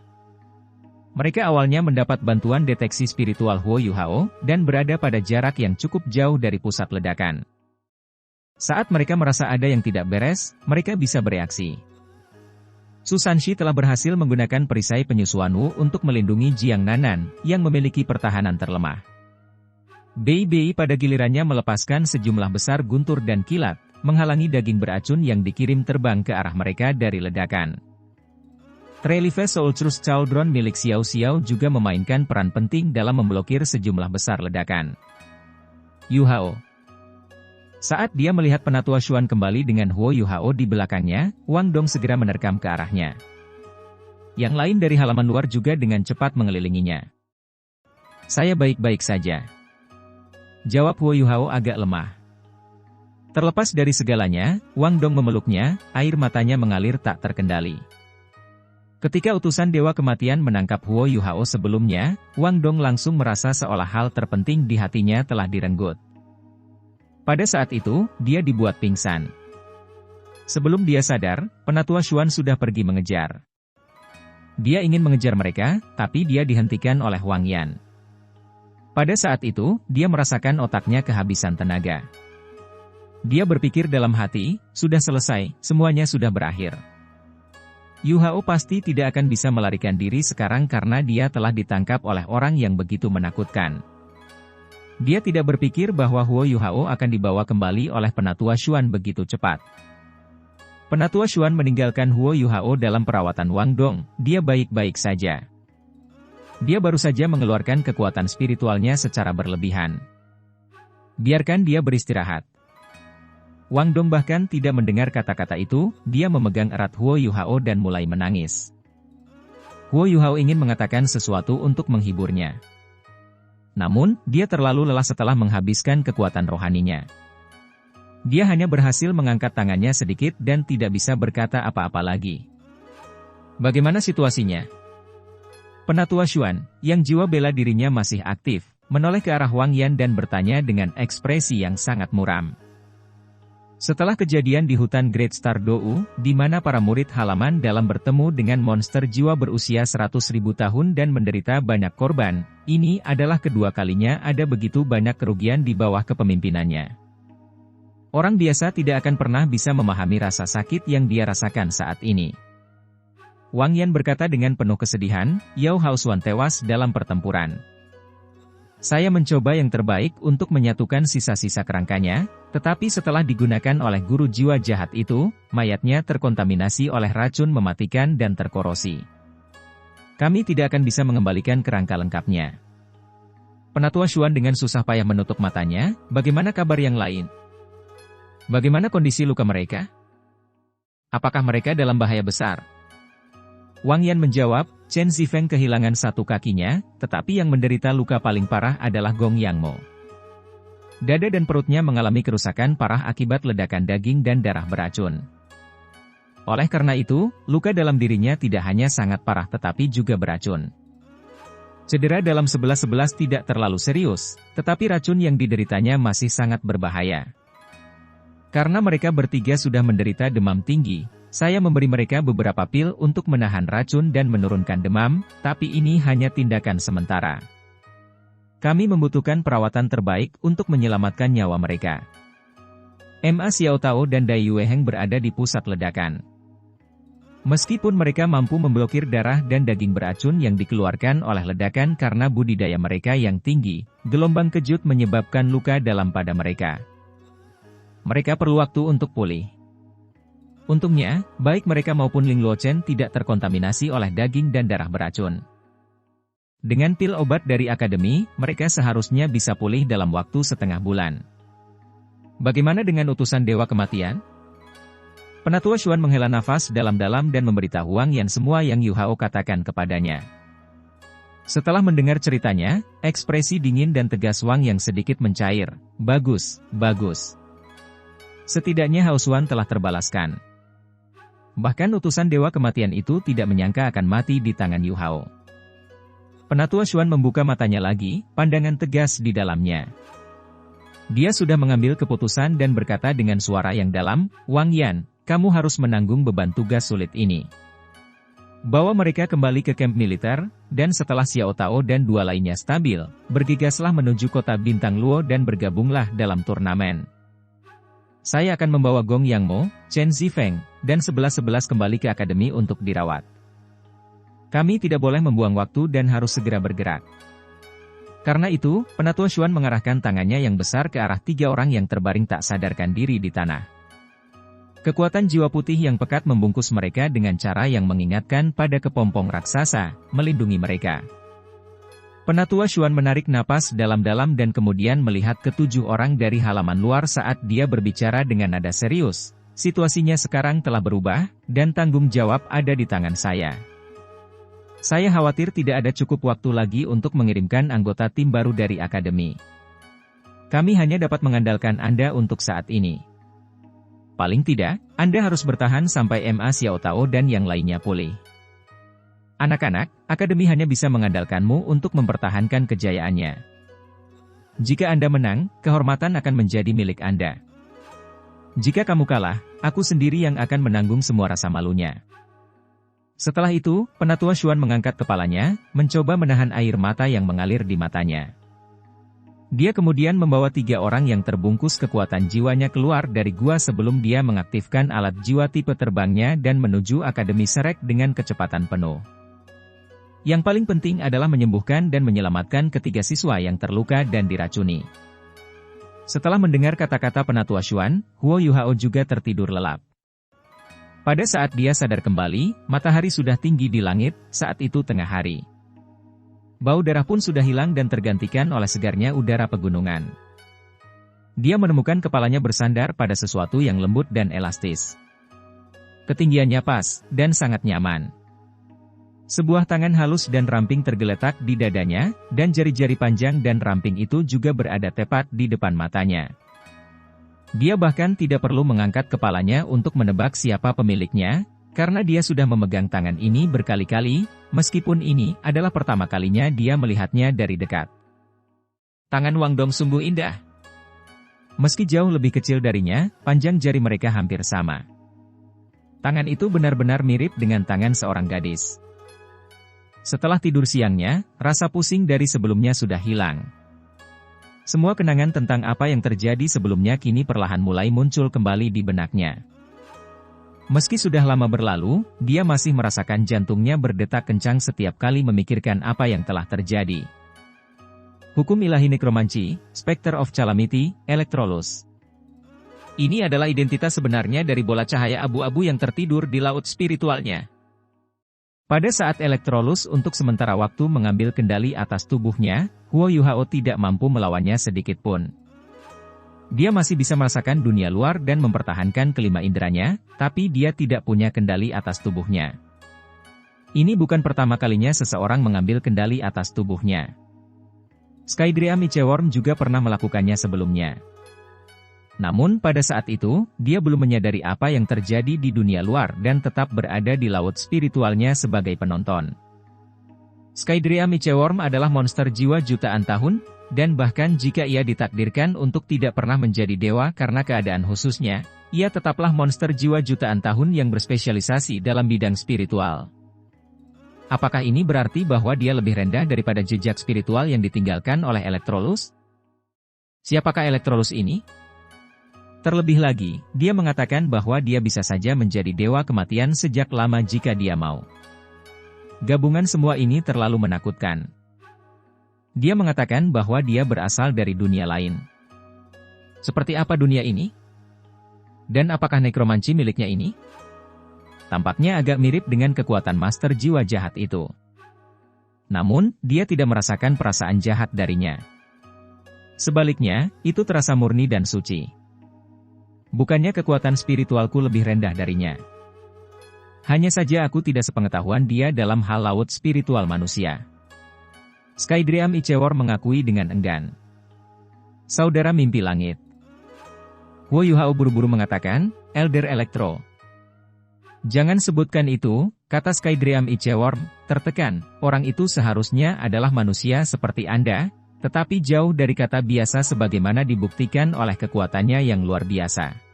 Mereka awalnya mendapat bantuan deteksi spiritual Huo Yuhao, dan berada pada jarak yang cukup jauh dari pusat ledakan. Saat mereka merasa ada yang tidak beres, mereka bisa bereaksi. Su Sanxi telah berhasil menggunakan perisai penyusuan Wu untuk melindungi Jiang Nanan, yang memiliki pertahanan terlemah. Bei Bei pada gilirannya melepaskan sejumlah besar guntur dan kilat, menghalangi daging beracun yang dikirim terbang ke arah mereka dari ledakan. Trelive Soultrus Cauldron milik Xiao Xiao juga memainkan peran penting dalam memblokir sejumlah besar ledakan. Yuhao. Saat dia melihat Penatua Xuan kembali dengan Huo Yuhao di belakangnya, Wang Dong segera menerkam ke arahnya. Yang lain dari halaman luar juga dengan cepat mengelilinginya. Saya baik-baik saja. Jawab Huo Yuhao agak lemah. Terlepas dari segalanya, Wang Dong memeluknya, air matanya mengalir tak terkendali. Ketika utusan Dewa Kematian menangkap Huo Yuhao sebelumnya, Wang Dong langsung merasa seolah hal terpenting di hatinya telah direnggut. Pada saat itu, dia dibuat pingsan. Sebelum dia sadar, Penatua Xuan sudah pergi mengejar. Dia ingin mengejar mereka, tapi dia dihentikan oleh Wang Yan. Pada saat itu, dia merasakan otaknya kehabisan tenaga. Dia berpikir dalam hati, sudah selesai, semuanya sudah berakhir. Yuhao pasti tidak akan bisa melarikan diri sekarang karena dia telah ditangkap oleh orang yang begitu menakutkan. Dia tidak berpikir bahwa Huo Yuhao akan dibawa kembali oleh Penatua Xuan begitu cepat. Penatua Xuan meninggalkan Huo Yuhao dalam perawatan Wang Dong, dia baik-baik saja. Dia baru saja mengeluarkan kekuatan spiritualnya secara berlebihan. Biarkan dia beristirahat. Wang Dong bahkan tidak mendengar kata-kata itu, dia memegang erat Huo Yuhao dan mulai menangis. Huo Yuhao ingin mengatakan sesuatu untuk menghiburnya. Namun, dia terlalu lelah setelah menghabiskan kekuatan rohaninya. Dia hanya berhasil mengangkat tangannya sedikit dan tidak bisa berkata apa-apa lagi. Bagaimana situasinya? Penatua Xuan, yang jiwa bela dirinya masih aktif, menoleh ke arah Wang Yan dan bertanya dengan ekspresi yang sangat muram. Setelah kejadian di hutan Great Star Dou, di mana para murid halaman dalam bertemu dengan monster jiwa berusia 100.000 tahun dan menderita banyak korban, ini adalah kedua kalinya ada begitu banyak kerugian di bawah kepemimpinannya. Orang biasa tidak akan pernah bisa memahami rasa sakit yang dia rasakan saat ini. Wang Yan berkata dengan penuh kesedihan, Yao Haosuan tewas dalam pertempuran. Saya mencoba yang terbaik untuk menyatukan sisa-sisa kerangkanya, tetapi setelah digunakan oleh guru jiwa jahat itu, mayatnya terkontaminasi oleh racun mematikan dan terkorosi. Kami tidak akan bisa mengembalikan kerangka lengkapnya. Penatua Xuan dengan susah payah menutup matanya, bagaimana kabar yang lain? Bagaimana kondisi luka mereka? Apakah mereka dalam bahaya besar? Wang Yan menjawab, Chen Zifeng kehilangan satu kakinya, tetapi yang menderita luka paling parah adalah Gong Yangmo. Dada dan perutnya mengalami kerusakan parah akibat ledakan daging dan darah beracun. Oleh karena itu, luka dalam dirinya tidak hanya sangat parah tetapi juga beracun. Cedera dalam 11-11 tidak terlalu serius, tetapi racun yang dideritanya masih sangat berbahaya. Karena mereka bertiga sudah menderita demam tinggi, saya memberi mereka beberapa pil untuk menahan racun dan menurunkan demam, tapi ini hanya tindakan sementara. Kami membutuhkan perawatan terbaik untuk menyelamatkan nyawa mereka. Ma Xiao Tao dan Dai Yue Heng berada di pusat ledakan. Meskipun mereka mampu memblokir darah dan daging beracun yang dikeluarkan oleh ledakan karena budidaya mereka yang tinggi, gelombang kejut menyebabkan luka dalam pada mereka. Mereka perlu waktu untuk pulih. Untungnya, baik mereka maupun Ling Luochen tidak terkontaminasi oleh daging dan darah beracun. Dengan pil obat dari akademi, mereka seharusnya bisa pulih dalam waktu setengah bulan. Bagaimana dengan utusan Dewa Kematian? Penatua Xuan menghela nafas dalam-dalam dan memberitahu Wang Yan semua yang Yu Hao katakan kepadanya. Setelah mendengar ceritanya, ekspresi dingin dan tegas Wang Yang sedikit mencair. Bagus, bagus. Setidaknya Hao Xuan telah terbalaskan. Bahkan utusan Dewa Kematian itu tidak menyangka akan mati di tangan Yu Hao. Penatua Xuan membuka matanya lagi, pandangan tegas di dalamnya. Dia sudah mengambil keputusan dan berkata dengan suara yang dalam, Wang Yan, kamu harus menanggung beban tugas sulit ini. Bawa mereka kembali ke kamp militer, dan setelah Xiao Tao dan dua lainnya stabil, bergegaslah menuju kota Bintang Luo dan bergabunglah dalam turnamen. Saya akan membawa Gong Yang Mo, Chen Zifeng, dan 11-11 kembali ke akademi untuk dirawat. Kami tidak boleh membuang waktu dan harus segera bergerak. Karena itu, Penatua Xuan mengarahkan tangannya yang besar ke arah 3 orang yang terbaring tak sadarkan diri di tanah. Kekuatan jiwa putih yang pekat membungkus mereka dengan cara yang mengingatkan pada kepompong raksasa, melindungi mereka. Penatua Xuan menarik napas dalam-dalam dan kemudian melihat ke-7 orang dari halaman luar saat dia berbicara dengan nada serius. Situasinya sekarang telah berubah, dan tanggung jawab ada di tangan saya. Saya khawatir tidak ada cukup waktu lagi untuk mengirimkan anggota tim baru dari akademi. Kami hanya dapat mengandalkan Anda untuk saat ini. Paling tidak, Anda harus bertahan sampai Ma Xiao Tao dan yang lainnya pulih. Anak-anak, akademi hanya bisa mengandalkanmu untuk mempertahankan kejayaannya. Jika Anda menang, kehormatan akan menjadi milik Anda. Jika kamu kalah, aku sendiri yang akan menanggung semua rasa malunya. Setelah itu, Penatua Xuan mengangkat kepalanya, mencoba menahan air mata yang mengalir di matanya. Dia kemudian membawa 3 orang yang terbungkus kekuatan jiwanya keluar dari gua sebelum dia mengaktifkan alat jiwa tipe terbangnya dan menuju Akademi Serek dengan kecepatan penuh. Yang paling penting adalah menyembuhkan dan menyelamatkan ketiga siswa yang terluka dan diracuni. Setelah mendengar kata-kata Penatua Xuan, Huo Yuhao juga tertidur lelap. Pada saat dia sadar kembali, matahari sudah tinggi di langit, saat itu tengah hari. Bau darah pun sudah hilang dan tergantikan oleh segarnya udara pegunungan. Dia menemukan kepalanya bersandar pada sesuatu yang lembut dan elastis. Ketinggiannya pas, dan sangat nyaman. Sebuah tangan halus dan ramping tergeletak di dadanya, dan jari-jari panjang dan ramping itu juga berada tepat di depan matanya. Dia bahkan tidak perlu mengangkat kepalanya untuk menebak siapa pemiliknya, karena dia sudah memegang tangan ini berkali-kali, meskipun ini adalah pertama kalinya dia melihatnya dari dekat. Tangan Wang Dong sungguh indah. Meski jauh lebih kecil darinya, panjang jari mereka hampir sama. Tangan itu benar-benar mirip dengan tangan seorang gadis. Setelah tidur siangnya, rasa pusing dari sebelumnya sudah hilang. Semua kenangan tentang apa yang terjadi sebelumnya kini perlahan mulai muncul kembali di benaknya. Meski sudah lama berlalu, dia masih merasakan jantungnya berdetak kencang setiap kali memikirkan apa yang telah terjadi. Hukum ilahi nekromanci, Spectre of Calamity, Electrolus. Ini adalah identitas sebenarnya dari bola cahaya abu-abu yang tertidur di laut spiritualnya. Pada saat Electrolus untuk sementara waktu mengambil kendali atas tubuhnya, Huo Yuhao tidak mampu melawannya sedikit pun. Dia masih bisa merasakan dunia luar dan mempertahankan kelima inderanya, tapi dia tidak punya kendali atas tubuhnya. Ini bukan pertama kalinya seseorang mengambil kendali atas tubuhnya. Skydrea Micheworm juga pernah melakukannya sebelumnya. Namun pada saat itu, dia belum menyadari apa yang terjadi di dunia luar dan tetap berada di laut spiritualnya sebagai penonton. Skydrea Micheworm adalah monster jiwa jutaan tahun, dan bahkan jika ia ditakdirkan untuk tidak pernah menjadi dewa karena keadaan khususnya, ia tetaplah monster jiwa jutaan tahun yang berspesialisasi dalam bidang spiritual. Apakah ini berarti bahwa dia lebih rendah daripada jejak spiritual yang ditinggalkan oleh Electrolus? Siapakah Electrolus ini? Terlebih lagi, dia mengatakan bahwa dia bisa saja menjadi dewa kematian sejak lama jika dia mau. Gabungan semua ini terlalu menakutkan. Dia mengatakan bahwa dia berasal dari dunia lain. Seperti apa dunia ini? Dan apakah nekromansi miliknya ini? Tampaknya agak mirip dengan kekuatan master jiwa jahat itu. Namun, dia tidak merasakan perasaan jahat darinya. Sebaliknya, itu terasa murni dan suci. Bukannya kekuatan spiritualku lebih rendah darinya. Hanya saja aku tidak sepengetahuan dia dalam hal laut spiritual manusia. Skydream Ichewar mengakui dengan enggan. Saudara mimpi langit. Huo Yuhao buru-buru mengatakan, Elder Electro. Jangan sebutkan itu, kata Skydream Ichewar, tertekan. Orang itu seharusnya adalah manusia seperti Anda, tetapi jauh dari kata biasa sebagaimana dibuktikan oleh kekuatannya yang luar biasa.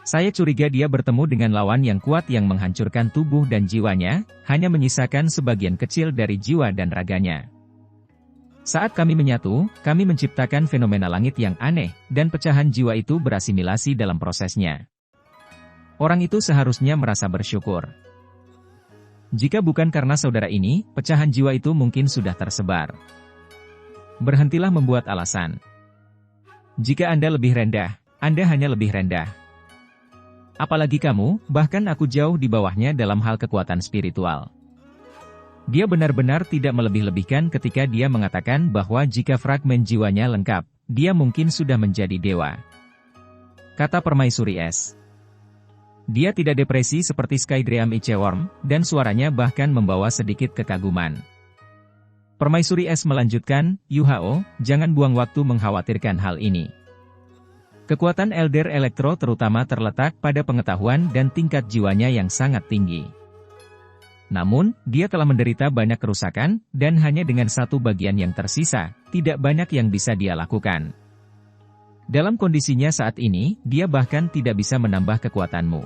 Saya curiga dia bertemu dengan lawan yang kuat yang menghancurkan tubuh dan jiwanya, hanya menyisakan sebagian kecil dari jiwa dan raganya. Saat kami menyatu, kami menciptakan fenomena langit yang aneh, dan pecahan jiwa itu berasimilasi dalam prosesnya. Orang itu seharusnya merasa bersyukur. Jika bukan karena saudara ini, pecahan jiwa itu mungkin sudah tersebar. Berhentilah membuat alasan. Jika Anda lebih rendah, Anda hanya lebih rendah. Apalagi kamu, bahkan aku jauh di bawahnya dalam hal kekuatan spiritual. Dia benar-benar tidak melebih-lebihkan ketika dia mengatakan bahwa jika fragmen jiwanya lengkap, dia mungkin sudah menjadi dewa. Kata Permaisuri Es. Dia tidak depresi seperti Skydream Ichewar, dan suaranya bahkan membawa sedikit kekaguman. Permaisuri Es melanjutkan, Yuhao, jangan buang waktu mengkhawatirkan hal ini. Kekuatan Elder Electro terutama terletak pada pengetahuan dan tingkat jiwanya yang sangat tinggi. Namun, dia telah menderita banyak kerusakan, dan hanya dengan satu bagian yang tersisa, tidak banyak yang bisa dia lakukan. Dalam kondisinya saat ini, dia bahkan tidak bisa menambah kekuatanmu.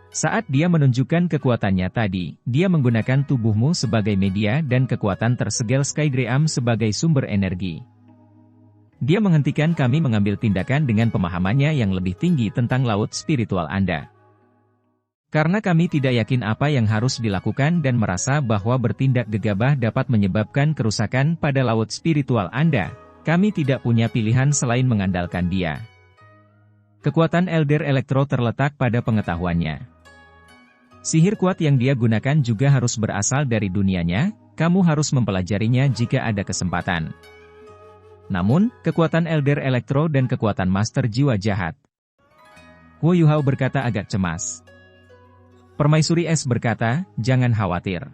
Saat dia menunjukkan kekuatannya tadi, dia menggunakan tubuhmu sebagai media dan kekuatan tersegel Skydream sebagai sumber energi. Dia menghentikan kami mengambil tindakan dengan pemahamannya yang lebih tinggi tentang laut spiritual Anda. Karena kami tidak yakin apa yang harus dilakukan dan merasa bahwa bertindak gegabah dapat menyebabkan kerusakan pada laut spiritual Anda, kami tidak punya pilihan selain mengandalkan dia. Kekuatan Elder Electro terletak pada pengetahuannya. Sihir kuat yang dia gunakan juga harus berasal dari dunianya, kamu harus mempelajarinya jika ada kesempatan. Namun, kekuatan Elder Electro dan kekuatan Master Jiwa Jahat. Huo Yuhao berkata agak cemas. Permaisuri Es berkata, jangan khawatir.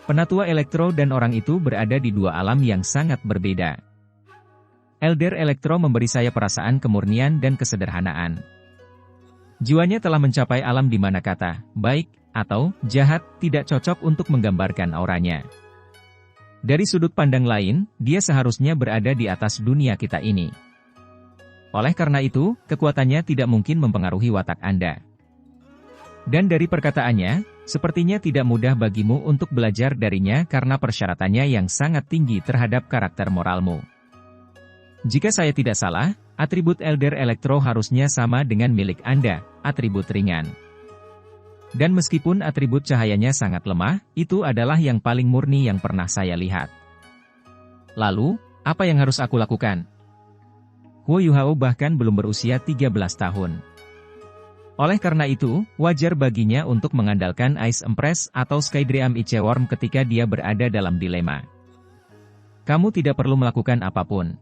Penatua Elektro dan orang itu berada di dua alam yang sangat berbeda. Elder Electro memberi saya perasaan kemurnian dan kesederhanaan. Jiwanya telah mencapai alam di mana kata, baik, atau, jahat, tidak cocok untuk menggambarkan auranya. Dari sudut pandang lain, dia seharusnya berada di atas dunia kita ini. Oleh karena itu, kekuatannya tidak mungkin mempengaruhi watak Anda. Dan dari perkataannya, sepertinya tidak mudah bagimu untuk belajar darinya karena persyaratannya yang sangat tinggi terhadap karakter moralmu. Jika saya tidak salah, atribut Elder Electro harusnya sama dengan milik Anda, atribut ringan. Dan meskipun atribut cahayanya sangat lemah, itu adalah yang paling murni yang pernah saya lihat. Lalu, apa yang harus aku lakukan? Huo Yuhao bahkan belum berusia 13 tahun. Oleh karena itu, wajar baginya untuk mengandalkan Ice Empress atau Skydream Ichewar ketika dia berada dalam dilema. Kamu tidak perlu melakukan apapun.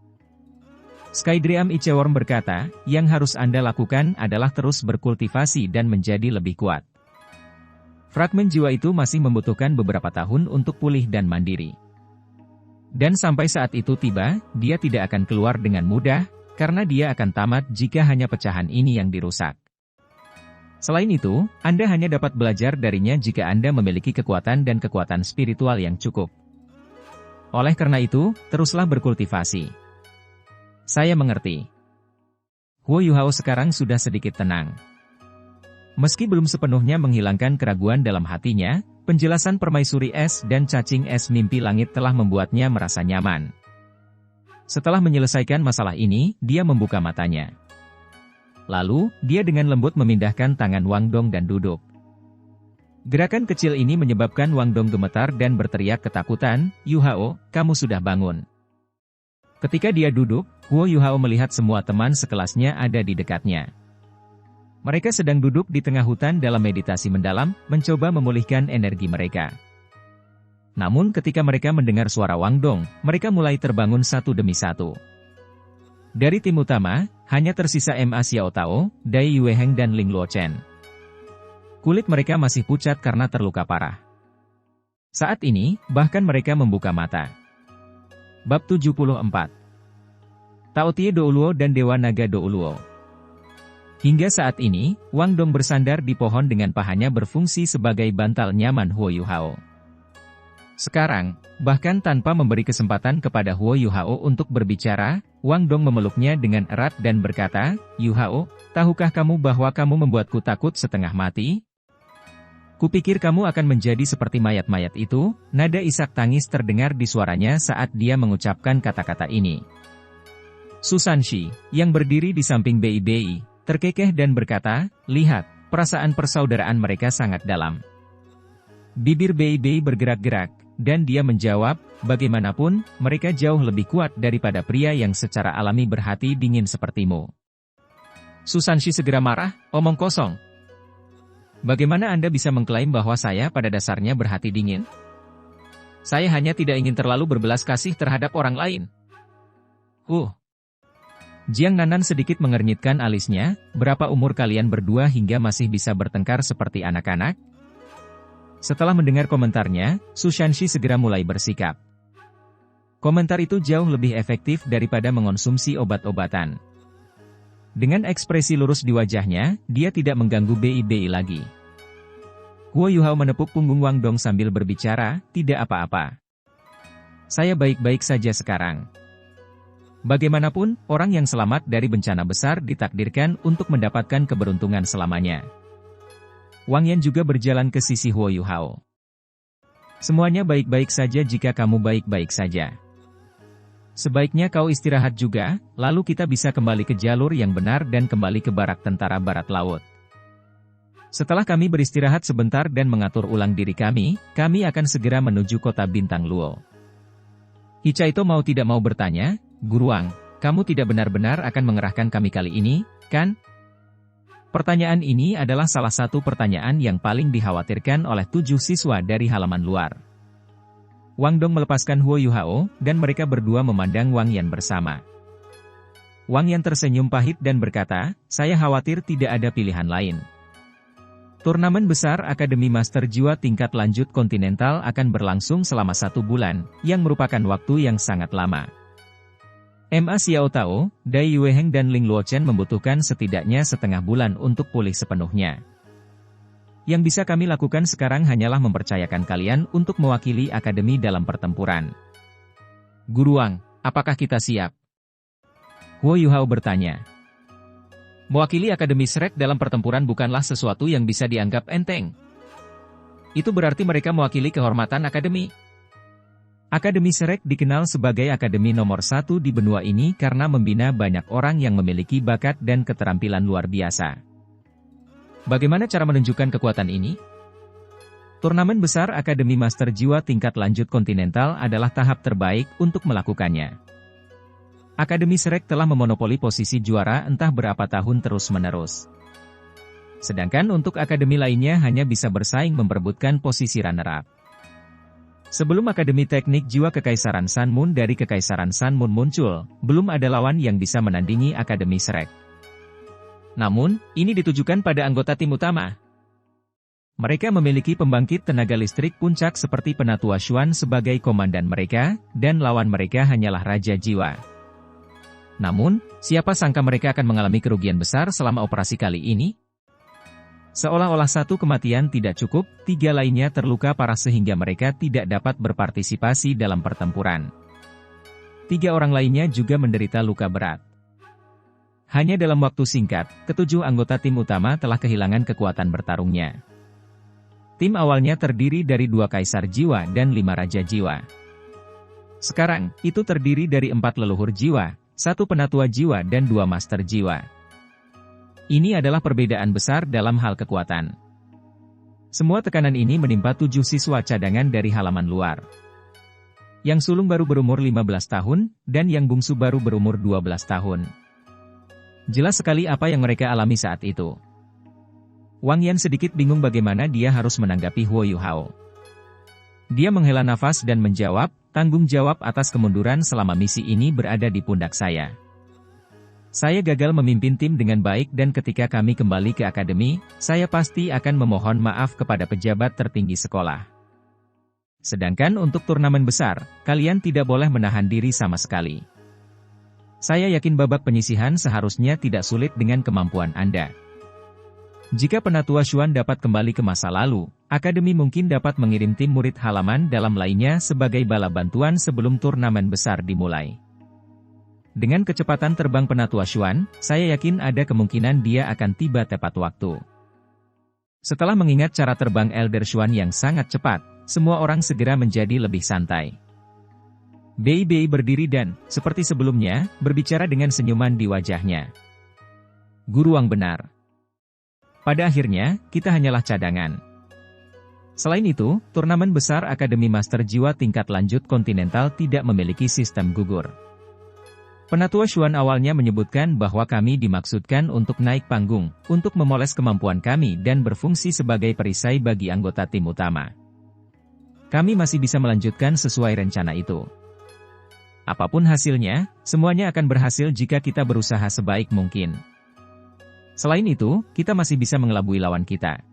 Skydream Ichewar berkata, yang harus Anda lakukan adalah terus berkultivasi dan menjadi lebih kuat. Fragmen jiwa itu masih membutuhkan beberapa tahun untuk pulih dan mandiri. Dan sampai saat itu tiba, dia tidak akan keluar dengan mudah, karena dia akan tamat jika hanya pecahan ini yang dirusak. Selain itu, Anda hanya dapat belajar darinya jika Anda memiliki kekuatan dan kekuatan spiritual yang cukup. Oleh karena itu, teruslah berkultivasi. Saya mengerti. Huo Yuhao sekarang sudah sedikit tenang. Meski belum sepenuhnya menghilangkan keraguan dalam hatinya, penjelasan Permaisuri Es dan cacing es mimpi langit telah membuatnya merasa nyaman. Setelah menyelesaikan masalah ini, dia membuka matanya. Lalu, dia dengan lembut memindahkan tangan Wang Dong dan duduk. Gerakan kecil ini menyebabkan Wang Dong gemetar dan berteriak ketakutan, "Yu Hao, kamu sudah bangun." Ketika dia duduk, Huo Yu Hao melihat semua teman sekelasnya ada di dekatnya. Mereka sedang duduk di tengah hutan dalam meditasi mendalam, mencoba memulihkan energi mereka. Namun ketika mereka mendengar suara Wang Dong, mereka mulai terbangun satu demi satu. Dari tim utama, hanya tersisa Ma Xiao Tao, Dai Yueheng dan Ling Luochen. Kulit mereka masih pucat karena terluka parah. Saat ini, bahkan mereka membuka mata. Bab 74. Tao Tie Douluo dan Dewa Naga Douluo. Hingga saat ini, Wang Dong bersandar di pohon dengan pahanya berfungsi sebagai bantal nyaman Huo Yu Hao. Sekarang, bahkan tanpa memberi kesempatan kepada Huo Yu Hao untuk berbicara, Wang Dong memeluknya dengan erat dan berkata, "Yu Hao, tahukah kamu bahwa kamu membuatku takut setengah mati? Kupikir kamu akan menjadi seperti mayat-mayat itu." Nada isak tangis terdengar di suaranya saat dia mengucapkan kata-kata ini. Su Sanshi, yang berdiri di samping Bei Bei, terkekeh dan berkata, "Lihat, perasaan persaudaraan mereka sangat dalam." Bibir Bei Bei bergerak-gerak, dan dia menjawab, "Bagaimanapun, mereka jauh lebih kuat daripada pria yang secara alami berhati dingin sepertimu." Su Sanshi segera marah, "Omong kosong. Bagaimana Anda bisa mengklaim bahwa saya pada dasarnya berhati dingin? Saya hanya tidak ingin terlalu berbelas kasih terhadap orang lain." Jiang Nanan sedikit mengernyitkan alisnya, "Berapa umur kalian berdua hingga masih bisa bertengkar seperti anak-anak?" Setelah mendengar komentarnya, Su Shanxi segera mulai bersikap. Komentar itu jauh lebih efektif daripada mengonsumsi obat-obatan. Dengan ekspresi lurus di wajahnya, dia tidak mengganggu Bei Bei lagi. Huo Yu Hao menepuk punggung Wang Dong sambil berbicara, "Tidak apa-apa. Saya baik-baik saja sekarang. Bagaimanapun, orang yang selamat dari bencana besar ditakdirkan untuk mendapatkan keberuntungan selamanya." Wang Yan juga berjalan ke sisi Huo Yu Hao. "Semuanya baik-baik saja jika kamu baik-baik saja. Sebaiknya kau istirahat juga, lalu kita bisa kembali ke jalur yang benar dan kembali ke barak tentara barat laut. Setelah kami beristirahat sebentar dan mengatur ulang diri kami akan segera menuju kota Bintang Luo." Hicaito mau tidak mau bertanya, "Guru Wang, kamu tidak benar-benar akan mengerahkan kami kali ini, kan?" Pertanyaan ini adalah salah satu pertanyaan yang paling dikhawatirkan oleh 7 siswa dari halaman luar. Wang Dong melepaskan Huo Yu Hao, dan mereka berdua memandang Wang Yan bersama. Wang Yan tersenyum pahit dan berkata, "Saya khawatir tidak ada pilihan lain. Turnamen besar Akademi Master Jiwa tingkat lanjut kontinental akan berlangsung selama 1 bulan, yang merupakan waktu yang sangat lama. Ma Xiao Tao, Dai Yueheng dan Ling Luochen membutuhkan setidaknya setengah bulan untuk pulih sepenuhnya. Yang bisa kami lakukan sekarang hanyalah mempercayakan kalian untuk mewakili akademi dalam pertempuran. Guru Wang, apakah kita siap?" Huo Yu Hao bertanya. Mewakili Akademi Shrek dalam pertempuran bukanlah sesuatu yang bisa dianggap enteng. Itu berarti mereka mewakili kehormatan akademi. Akademi Shrek dikenal sebagai akademi nomor 1 di benua ini karena membina banyak orang yang memiliki bakat dan keterampilan luar biasa. Bagaimana cara menunjukkan kekuatan ini? Turnamen besar Akademi Master Jiwa tingkat lanjut kontinental adalah tahap terbaik untuk melakukannya. Akademi Shrek telah memonopoli posisi juara entah berapa tahun terus-menerus. Sedangkan untuk akademi lainnya hanya bisa bersaing memperebutkan posisi runner-up. Sebelum Akademi Teknik Jiwa Kekaisaran Sun Moon dari Kekaisaran Sun Moon muncul, belum ada lawan yang bisa menandingi Akademi Shrek. Namun, ini ditujukan pada anggota tim utama. Mereka memiliki pembangkit tenaga listrik puncak seperti Penatua Xuan sebagai komandan mereka, dan lawan mereka hanyalah Raja Jiwa. Namun, siapa sangka mereka akan mengalami kerugian besar selama operasi kali ini? Seolah-olah 1 kematian tidak cukup, 3 lainnya terluka parah sehingga mereka tidak dapat berpartisipasi dalam pertempuran. 3 orang lainnya juga menderita luka berat. Hanya dalam waktu singkat, ke-7 anggota tim utama telah kehilangan kekuatan bertarungnya. Tim awalnya terdiri dari 2 Kaisar Jiwa dan 5 Raja Jiwa. Sekarang, itu terdiri dari 4 Leluhur Jiwa, 1 Penatua Jiwa dan 2 Master Jiwa. Ini adalah perbedaan besar dalam hal kekuatan. Semua tekanan ini menimpa 7 siswa cadangan dari halaman luar. Yang sulung baru berumur 15 tahun, dan yang bungsu baru berumur 12 tahun. Jelas sekali apa yang mereka alami saat itu. Wang Yan sedikit bingung bagaimana dia harus menanggapi Huo Yuhao. Dia menghela nafas dan menjawab, tanggung jawab atas kemunduran selama misi ini berada di pundak saya. Saya gagal memimpin tim dengan baik dan ketika kami kembali ke akademi, saya pasti akan memohon maaf kepada pejabat tertinggi sekolah. Sedangkan untuk turnamen besar, kalian tidak boleh menahan diri sama sekali. Saya yakin babak penyisihan seharusnya tidak sulit dengan kemampuan Anda. Jika Penatua Xuan dapat kembali ke masa lalu, akademi mungkin dapat mengirim tim murid halaman dalam lainnya sebagai bala bantuan sebelum turnamen besar dimulai. Dengan kecepatan terbang Penatua Xuan, saya yakin ada kemungkinan dia akan tiba tepat waktu. Setelah mengingat cara terbang Elder Xuan yang sangat cepat, semua orang segera menjadi lebih santai. Bei Bei berdiri dan, seperti sebelumnya, berbicara dengan senyuman di wajahnya. Guru Wang benar. Pada akhirnya, kita hanyalah cadangan. Selain itu, turnamen besar Akademi Master Jiwa tingkat lanjut kontinental tidak memiliki sistem gugur. Penatua Xuan awalnya menyebutkan bahwa kami dimaksudkan untuk naik panggung, untuk memoles kemampuan kami dan berfungsi sebagai perisai bagi anggota tim utama. Kami masih bisa melanjutkan sesuai rencana itu. Apapun hasilnya, semuanya akan berhasil jika kita berusaha sebaik mungkin. Selain itu, kita masih bisa mengelabui lawan kita.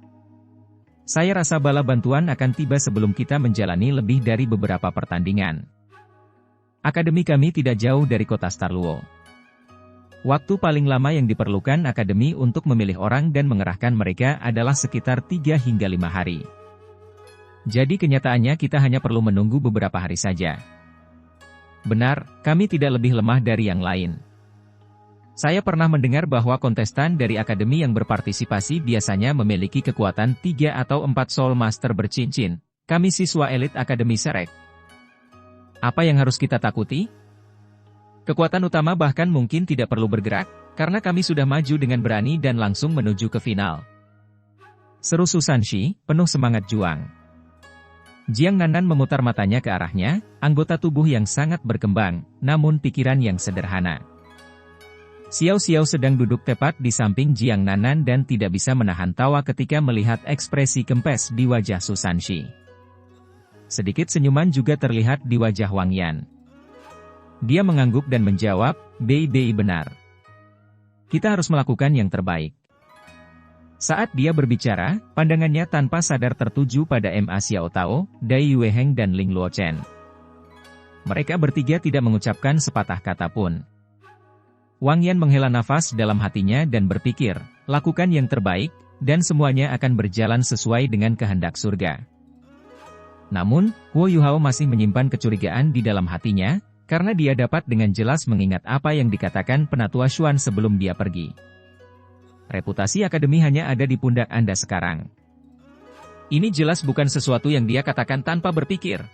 Saya rasa bala bantuan akan tiba sebelum kita menjalani lebih dari beberapa pertandingan. Akademi kami tidak jauh dari kota Starluo. Waktu paling lama yang diperlukan akademi untuk memilih orang dan mengerahkan mereka adalah sekitar 3 hingga 5 hari. Jadi kenyataannya kita hanya perlu menunggu beberapa hari saja. Benar, kami tidak lebih lemah dari yang lain. Saya pernah mendengar bahwa kontestan dari akademi yang berpartisipasi biasanya memiliki kekuatan 3 atau 4 Soul Master bercincin. Kami siswa elit Akademi Serek. Apa yang harus kita takuti? Kekuatan utama bahkan mungkin tidak perlu bergerak, karena kami sudah maju dengan berani dan langsung menuju ke final. Seru Susanshi, penuh semangat juang. Jiang Nanan memutar matanya ke arahnya, anggota tubuh yang sangat berkembang, namun pikiran yang sederhana. Xiao Xiao sedang duduk tepat di samping Jiang Nanan dan tidak bisa menahan tawa ketika melihat ekspresi kempes di wajah Susanshi. Sedikit senyuman juga terlihat di wajah Wang Yan. Dia mengangguk dan menjawab, Bei Bei benar. Kita harus melakukan yang terbaik. Saat dia berbicara, pandangannya tanpa sadar tertuju pada Ma Xiao Tao, Dai Yueheng dan Ling Luochen. Mereka bertiga tidak mengucapkan sepatah kata pun. Wang Yan menghela nafas dalam hatinya dan berpikir, lakukan yang terbaik, dan semuanya akan berjalan sesuai dengan kehendak surga. Namun, Huo Yuhao masih menyimpan kecurigaan di dalam hatinya, karena dia dapat dengan jelas mengingat apa yang dikatakan Penatua Xuan sebelum dia pergi. Reputasi akademi hanya ada di pundak Anda sekarang. Ini jelas bukan sesuatu yang dia katakan tanpa berpikir.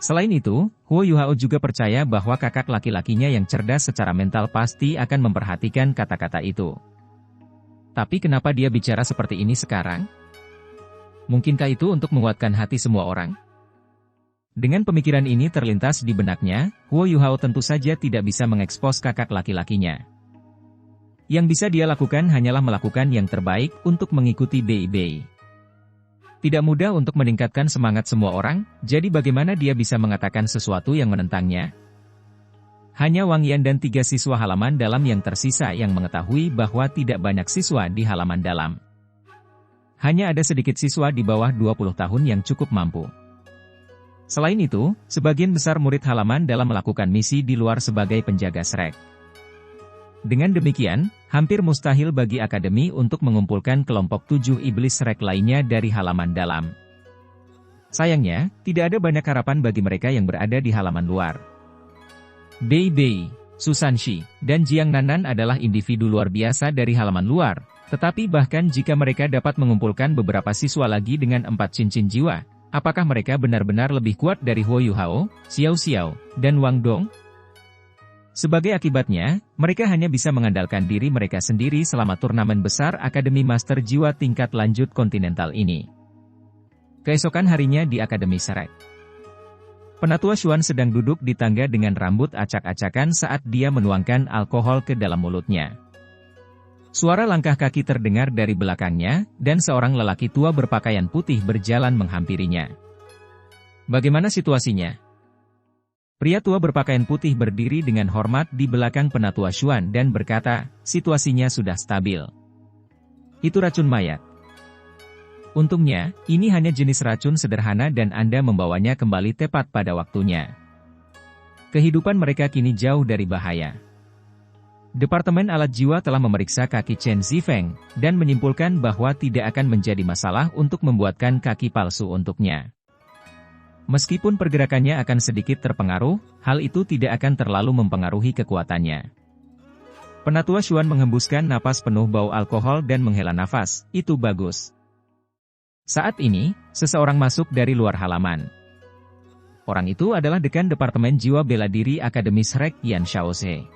Selain itu, Huo Yuhao juga percaya bahwa kakak laki-lakinya yang cerdas secara mental pasti akan memperhatikan kata-kata itu. Tapi kenapa dia bicara seperti ini sekarang? Mungkinkah itu untuk menguatkan hati semua orang? Dengan pemikiran ini terlintas di benaknya, Huo Yuhao tentu saja tidak bisa mengekspos kakak laki-lakinya. Yang bisa dia lakukan hanyalah melakukan yang terbaik untuk mengikuti Bei Bei. Tidak mudah untuk meningkatkan semangat semua orang, jadi bagaimana dia bisa mengatakan sesuatu yang menentangnya? Hanya Wang Yan dan 3 siswa halaman dalam yang tersisa yang mengetahui bahwa tidak banyak siswa di halaman dalam. Hanya ada sedikit siswa di bawah 20 tahun yang cukup mampu. Selain itu, sebagian besar murid halaman dalam melakukan misi di luar sebagai penjaga Shrek. Dengan demikian, hampir mustahil bagi akademi untuk mengumpulkan kelompok 7 iblis Shrek lainnya dari halaman dalam. Sayangnya, tidak ada banyak harapan bagi mereka yang berada di halaman luar. Bei Bei, Susanshi, dan Jiang Nanan adalah individu luar biasa dari halaman luar, tetapi bahkan jika mereka dapat mengumpulkan beberapa siswa lagi dengan 4 cincin jiwa, apakah mereka benar-benar lebih kuat dari Huo Yuhao, Xiao Xiao, dan Wang Dong? Sebagai akibatnya, mereka hanya bisa mengandalkan diri mereka sendiri selama turnamen besar Akademi Master Jiwa tingkat lanjut kontinental ini. Keesokan harinya di Akademi Shrek. Penatua Xuan sedang duduk di tangga dengan rambut acak-acakan saat dia menuangkan alkohol ke dalam mulutnya. Suara langkah kaki terdengar dari belakangnya, dan seorang lelaki tua berpakaian putih berjalan menghampirinya. Bagaimana situasinya? Pria tua berpakaian putih berdiri dengan hormat di belakang Penatua Xuan dan berkata, situasinya sudah stabil. Itu racun mayat. Untungnya, ini hanya jenis racun sederhana dan Anda membawanya kembali tepat pada waktunya. Kehidupan mereka kini jauh dari bahaya. Departemen Alat Jiwa telah memeriksa kaki Chen Zifeng, dan menyimpulkan bahwa tidak akan menjadi masalah untuk membuatkan kaki palsu untuknya. Meskipun pergerakannya akan sedikit terpengaruh, hal itu tidak akan terlalu mempengaruhi kekuatannya. Penatua Xuan menghembuskan napas penuh bau alkohol dan menghela nafas, itu bagus. Saat ini, seseorang masuk dari luar halaman. Orang itu adalah Dekan Departemen Jiwa Bela Diri Akademi Shrek Yan Xiaoze.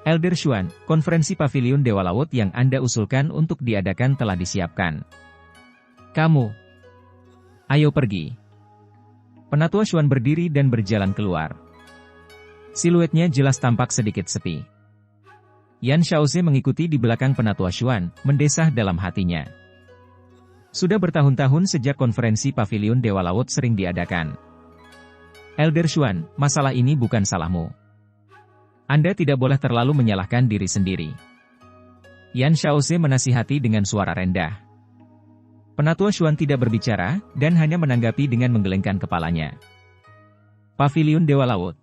Elder Xuan, konferensi Paviliun Dewa Laut yang Anda usulkan untuk diadakan telah disiapkan. Kamu, ayo pergi. Penatua Xuan berdiri dan berjalan keluar. Siluetnya jelas tampak sedikit sepi. Yan Xiaoze mengikuti di belakang Penatua Xuan, mendesah dalam hatinya. Sudah bertahun-tahun sejak konferensi Paviliun Dewa Laut sering diadakan. Elder Xuan, masalah ini bukan salahmu. Anda tidak boleh terlalu menyalahkan diri sendiri. Yan Xiaoze menasihati dengan suara rendah. Penatua Xuan tidak berbicara, dan hanya menanggapi dengan menggelengkan kepalanya. Paviliun Dewa Laut.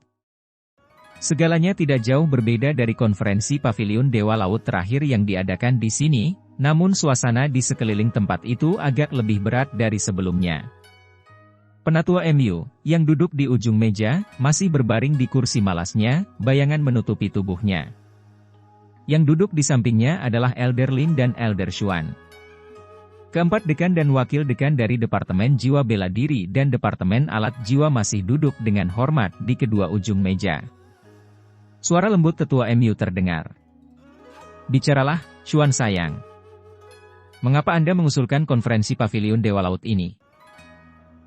Segalanya tidak jauh berbeda dari konferensi Paviliun Dewa Laut terakhir yang diadakan di sini, namun suasana di sekeliling tempat itu agak lebih berat dari sebelumnya. Penatua MU, yang duduk di ujung meja, masih berbaring di kursi malasnya, bayangan menutupi tubuhnya. Yang duduk di sampingnya adalah Elder Lin dan Elder Xuan. Keempat dekan dan wakil dekan dari Departemen Jiwa Bela Diri dan Departemen Alat Jiwa masih duduk dengan hormat di kedua ujung meja. Suara lembut tetua MU terdengar. Bicaralah, Xuan sayang. Mengapa Anda mengusulkan konferensi Paviliun Dewa Laut ini?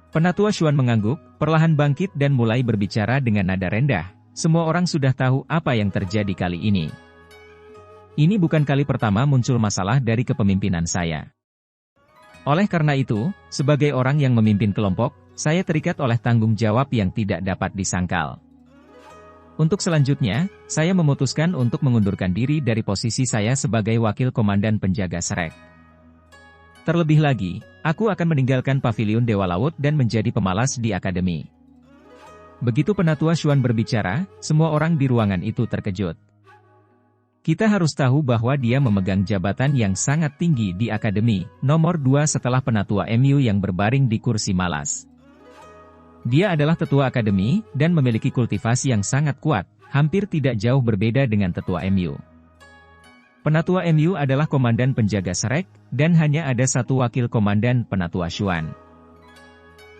Penatua Xuan mengangguk, perlahan bangkit dan mulai berbicara dengan nada rendah. Semua orang sudah tahu apa yang terjadi kali ini. Ini bukan kali pertama muncul masalah dari kepemimpinan saya. Oleh karena itu, sebagai orang yang memimpin kelompok, saya terikat oleh tanggung jawab yang tidak dapat disangkal. Untuk selanjutnya, saya memutuskan untuk mengundurkan diri dari posisi saya sebagai wakil komandan penjaga Shrek. Terlebih lagi, aku akan meninggalkan Paviliun Dewa Laut dan menjadi pemalas di Akademi. Begitu Penatua Xuan berbicara, semua orang di ruangan itu terkejut. Kita harus tahu bahwa dia memegang jabatan yang sangat tinggi di Akademi, nomor 2 setelah Penatua MU yang berbaring di kursi malas. Dia adalah tetua Akademi, dan memiliki kultivasi yang sangat kuat, hampir tidak jauh berbeda dengan tetua MU. Penatua MU adalah komandan penjaga Shrek, dan hanya ada satu wakil komandan Penatua Xuan.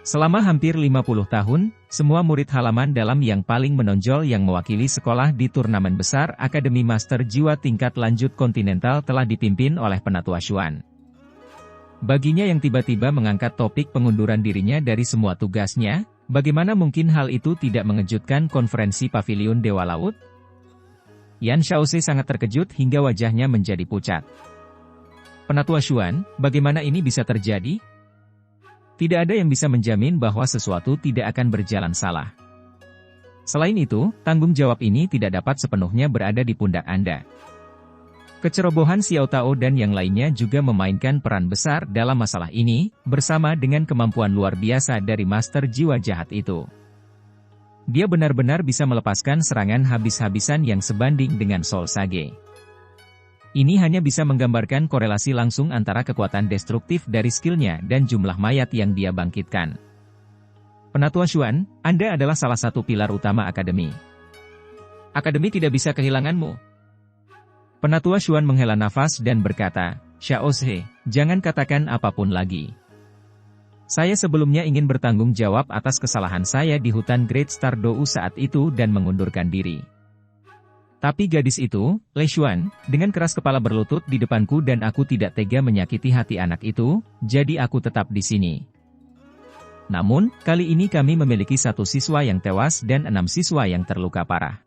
Selama hampir 50 tahun, semua murid halaman dalam yang paling menonjol yang mewakili sekolah di turnamen besar Akademi Master Jiwa tingkat lanjut kontinental telah dipimpin oleh Penatua Xuan. Baginya yang tiba-tiba mengangkat topik pengunduran dirinya dari semua tugasnya, bagaimana mungkin hal itu tidak mengejutkan konferensi Paviliun Dewa Laut? Yan Xiaoze sangat terkejut hingga wajahnya menjadi pucat. Penatua Xuan, bagaimana ini bisa terjadi? Tidak ada yang bisa menjamin bahwa sesuatu tidak akan berjalan salah. Selain itu, tanggung jawab ini tidak dapat sepenuhnya berada di pundak Anda. Kecerobohan Xiao Tao dan yang lainnya juga memainkan peran besar dalam masalah ini, bersama dengan kemampuan luar biasa dari Master Jiwa Jahat itu. Dia benar-benar bisa melepaskan serangan habis-habisan yang sebanding dengan Soul Sage. Ini hanya bisa menggambarkan korelasi langsung antara kekuatan destruktif dari skillnya dan jumlah mayat yang dia bangkitkan. Penatua Xuan, Anda adalah salah satu pilar utama Akademi. Akademi tidak bisa kehilanganmu. Penatua Xuan menghela nafas dan berkata, Xiaoze, jangan katakan apapun lagi. Saya sebelumnya ingin bertanggung jawab atas kesalahan saya di hutan Great Star Dou saat itu dan mengundurkan diri. Tapi gadis itu, Lei Xuan, dengan keras kepala berlutut di depanku dan aku tidak tega menyakiti hati anak itu, jadi aku tetap di sini. Namun, kali ini kami memiliki 1 siswa yang tewas dan 6 siswa yang terluka parah.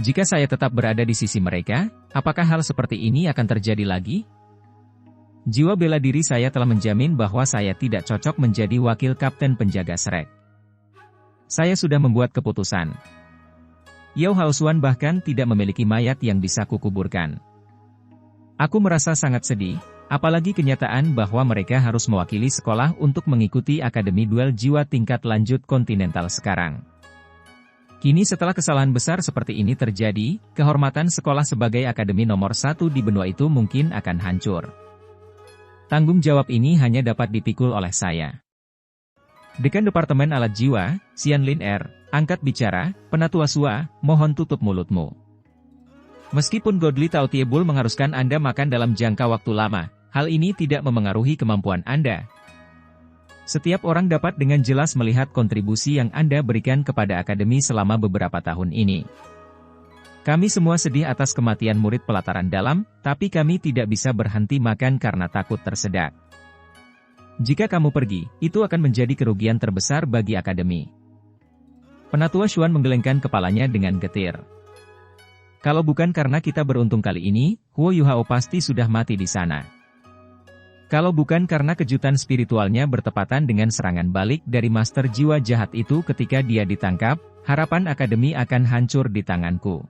Jika saya tetap berada di sisi mereka, apakah hal seperti ini akan terjadi lagi? Jiwa bela diri saya telah menjamin bahwa saya tidak cocok menjadi wakil kapten penjaga Shrek. Saya sudah membuat keputusan. Yao Haosuan bahkan tidak memiliki mayat yang bisa kukuburkan. Aku merasa sangat sedih, apalagi kenyataan bahwa mereka harus mewakili sekolah untuk mengikuti Akademi Duel Jiwa tingkat lanjut kontinental sekarang. Kini setelah kesalahan besar seperti ini terjadi, kehormatan sekolah sebagai akademi nomor 1 di benua itu mungkin akan hancur. Tanggung jawab ini hanya dapat dipikul oleh saya. Dekan Departemen Alat Jiwa, Xian Lin Er, angkat bicara, Penatua Sua, mohon tutup mulutmu. Meskipun Godly Taotiebul mengharuskan Anda makan dalam jangka waktu lama, hal ini tidak memengaruhi kemampuan Anda. Setiap orang dapat dengan jelas melihat kontribusi yang Anda berikan kepada akademi selama beberapa tahun ini. Kami semua sedih atas kematian murid pelataran dalam, tapi kami tidak bisa berhenti makan karena takut tersedak. Jika kamu pergi, itu akan menjadi kerugian terbesar bagi akademi. Penatua Xuan menggelengkan kepalanya dengan getir. Kalau bukan karena kita beruntung kali ini, Huo Yuhao pasti sudah mati di sana. Kalau bukan karena kejutan spiritualnya bertepatan dengan serangan balik dari Master Jiwa Jahat itu ketika dia ditangkap, harapan akademi akan hancur di tanganku.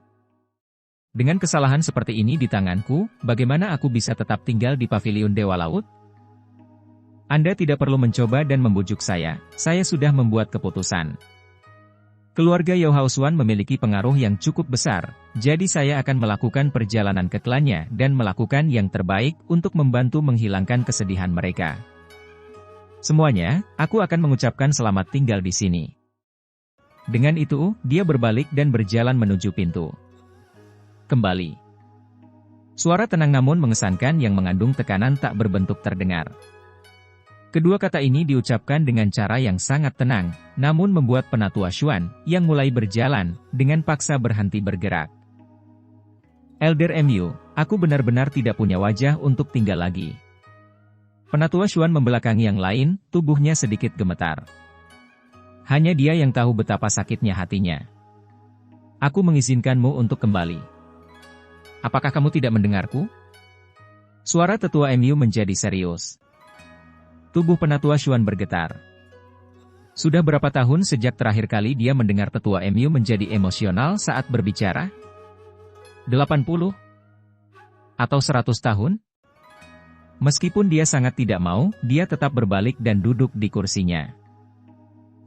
Dengan kesalahan seperti ini di tanganku, bagaimana aku bisa tetap tinggal di Paviliun Dewa Laut? Anda tidak perlu mencoba dan membujuk saya sudah membuat keputusan. Keluarga Yao Haosuan memiliki pengaruh yang cukup besar, jadi saya akan melakukan perjalanan ke klannya dan melakukan yang terbaik untuk membantu menghilangkan kesedihan mereka. Semuanya, aku akan mengucapkan selamat tinggal di sini. Dengan itu, dia berbalik dan berjalan menuju pintu. Kembali. Suara tenang namun mengesankan yang mengandung tekanan tak berbentuk terdengar. Kedua kata ini diucapkan dengan cara yang sangat tenang, namun membuat Penatua Xuan, yang mulai berjalan, dengan paksa berhenti bergerak. Elder Mu, aku benar-benar tidak punya wajah untuk tinggal lagi. Penatua Xuan membelakangi yang lain, tubuhnya sedikit gemetar. Hanya dia yang tahu betapa sakitnya hatinya. Aku mengizinkanmu untuk kembali. Apakah kamu tidak mendengarku? Suara Tetua Mu menjadi serius. Tubuh Penatua Xuan bergetar. Sudah berapa tahun sejak terakhir kali dia mendengar Tetua Mu menjadi emosional saat berbicara? 80? Atau 100 tahun? Meskipun dia sangat tidak mau, dia tetap berbalik dan duduk di kursinya.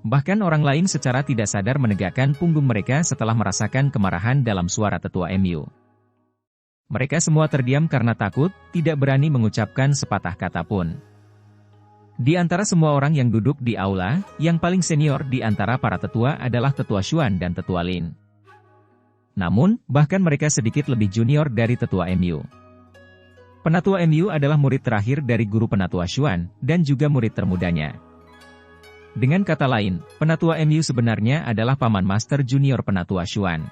Bahkan orang lain secara tidak sadar menegakkan punggung mereka setelah merasakan kemarahan dalam suara Tetua Mu. Mereka semua terdiam karena takut, tidak berani mengucapkan sepatah kata pun. Di antara semua orang yang duduk di aula, yang paling senior di antara para tetua adalah Tetua Xuan dan Tetua Lin. Namun, bahkan mereka sedikit lebih junior dari Tetua Mu. Penatua Mu adalah murid terakhir dari guru Penatua Xuan, dan juga murid termudanya. Dengan kata lain, Penatua Mu sebenarnya adalah paman master junior Penatua Xuan.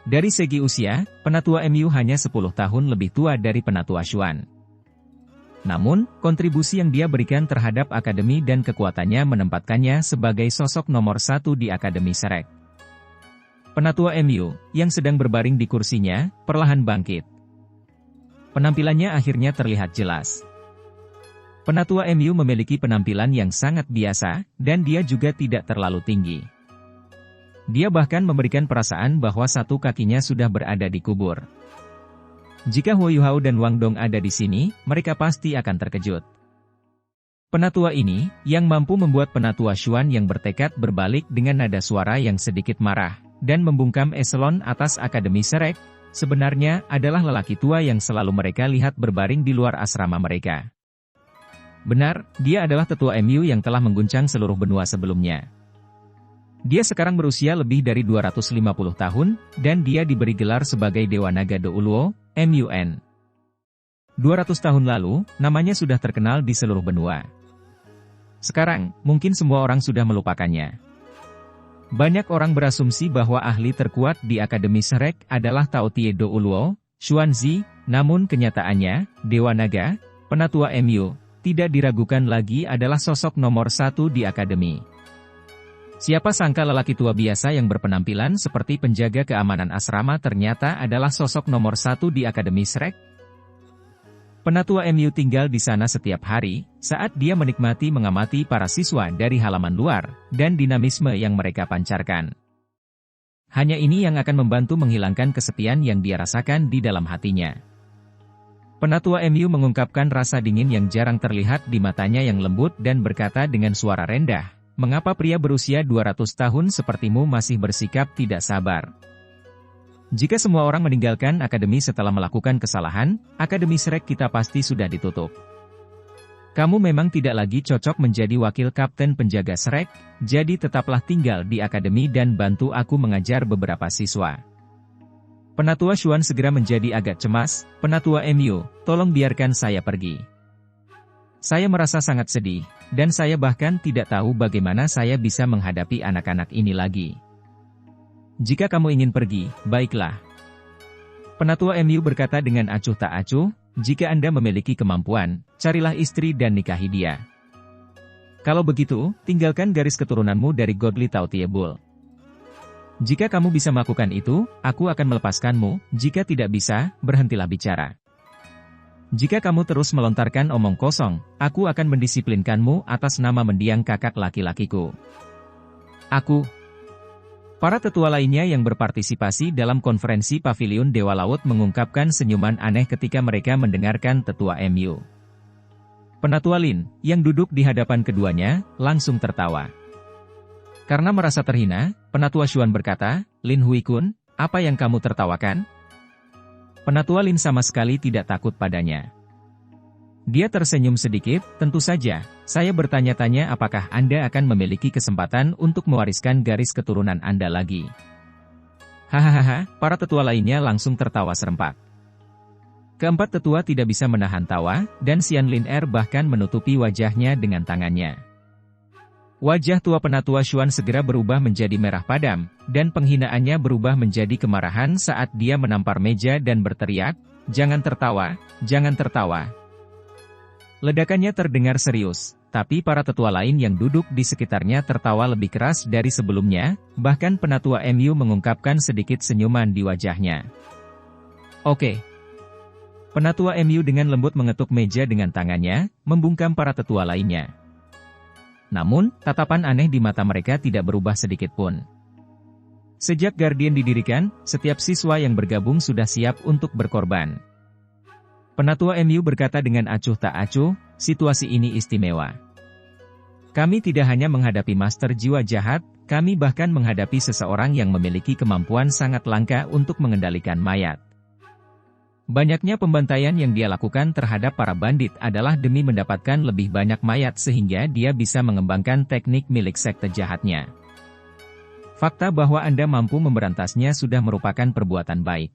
Dari segi usia, Penatua Mu hanya 10 tahun lebih tua dari Penatua Xuan. Namun, kontribusi yang dia berikan terhadap akademi dan kekuatannya menempatkannya sebagai sosok nomor 1 di Akademi Shrek. Penatua Mu, yang sedang berbaring di kursinya, perlahan bangkit. Penampilannya akhirnya terlihat jelas. Penatua Mu memiliki penampilan yang sangat biasa, dan dia juga tidak terlalu tinggi. Dia bahkan memberikan perasaan bahwa satu kakinya sudah berada di kubur. Jika Huo Yuhao dan Wang Dong ada di sini, mereka pasti akan terkejut. Penatua ini, yang mampu membuat Penatua Xuan yang bertekad berbalik dengan nada suara yang sedikit marah, dan membungkam eselon atas Akademi Shrek, sebenarnya adalah lelaki tua yang selalu mereka lihat berbaring di luar asrama mereka. Benar, dia adalah Tetua Mu yang telah mengguncang seluruh benua sebelumnya. Dia sekarang berusia lebih dari 250 tahun, dan dia diberi gelar sebagai Dewa Naga Douluo, MUN. 200 tahun lalu, namanya sudah terkenal di seluruh benua. Sekarang, mungkin semua orang sudah melupakannya. Banyak orang berasumsi bahwa ahli terkuat di Akademi Shrek adalah Tao Tie Do Uluo, Xuanzi, namun kenyataannya, Dewa Naga, penatua MU, tidak diragukan lagi adalah sosok nomor 1 di Akademi. Siapa sangka lelaki tua biasa yang berpenampilan seperti penjaga keamanan asrama ternyata adalah sosok nomor 1 di Akademi Shrek? Penatua MU tinggal di sana setiap hari, saat dia menikmati mengamati para siswa dari halaman luar, dan dinamisme yang mereka pancarkan. Hanya ini yang akan membantu menghilangkan kesepian yang dia rasakan di dalam hatinya. Penatua MU mengungkapkan rasa dingin yang jarang terlihat di matanya yang lembut dan berkata dengan suara rendah, "Mengapa pria berusia 200 tahun sepertimu masih bersikap tidak sabar? Jika semua orang meninggalkan akademi setelah melakukan kesalahan, Akademi Shrek kita pasti sudah ditutup. Kamu memang tidak lagi cocok menjadi wakil kapten penjaga Shrek, jadi tetaplah tinggal di akademi dan bantu aku mengajar beberapa siswa." Penatua Xuan segera menjadi agak cemas, "Penatua MU, tolong biarkan saya pergi. Saya merasa sangat sedih, dan saya bahkan tidak tahu bagaimana saya bisa menghadapi anak-anak ini lagi." "Jika kamu ingin pergi, baiklah." Penatua MU berkata dengan acuh tak acuh, "Jika Anda memiliki kemampuan, carilah istri dan nikahi dia. Kalau begitu, tinggalkan garis keturunanmu dari Godly Tao Tie Bull. Jika kamu bisa melakukan itu, aku akan melepaskanmu, jika tidak bisa, berhentilah bicara. Jika kamu terus melontarkan omong kosong, aku akan mendisiplinkanmu atas nama mendiang kakak laki-lakiku." Aku. Para tetua lainnya yang berpartisipasi dalam konferensi Paviliun Dewa Laut mengungkapkan senyuman aneh ketika mereka mendengarkan tetua MU. Penatua Lin, yang duduk di hadapan keduanya, langsung tertawa. Karena merasa terhina, Penatua Xuan berkata, "Lin Hui-kun, apa yang kamu tertawakan?" Penatua Lin sama sekali tidak takut padanya. Dia tersenyum sedikit, "Tentu saja, saya bertanya-tanya apakah Anda akan memiliki kesempatan untuk mewariskan garis keturunan Anda lagi." Hahaha, para tetua lainnya langsung tertawa serempak. Keempat tetua tidak bisa menahan tawa, dan Xian Lin Er bahkan menutupi wajahnya dengan tangannya. Wajah tua Penatua Xuan segera berubah menjadi merah padam, dan penghinaannya berubah menjadi kemarahan saat dia menampar meja dan berteriak, "Jangan tertawa, jangan tertawa." Ledakannya terdengar serius, tapi para tetua lain yang duduk di sekitarnya tertawa lebih keras dari sebelumnya, bahkan Penatua MU mengungkapkan sedikit senyuman di wajahnya. "Oke." Penatua MU dengan lembut mengetuk meja dengan tangannya, membungkam para tetua lainnya. Namun, tatapan aneh di mata mereka tidak berubah sedikit pun. Sejak Guardian didirikan, setiap siswa yang bergabung sudah siap untuk berkorban. Penatua MU berkata dengan acuh tak acuh, "Situasi ini istimewa. Kami tidak hanya menghadapi master jiwa jahat, kami bahkan menghadapi seseorang yang memiliki kemampuan sangat langka untuk mengendalikan mayat. Banyaknya pembantaian yang dia lakukan terhadap para bandit adalah demi mendapatkan lebih banyak mayat sehingga dia bisa mengembangkan teknik milik sekte jahatnya. Fakta bahwa Anda mampu memberantasnya sudah merupakan perbuatan baik.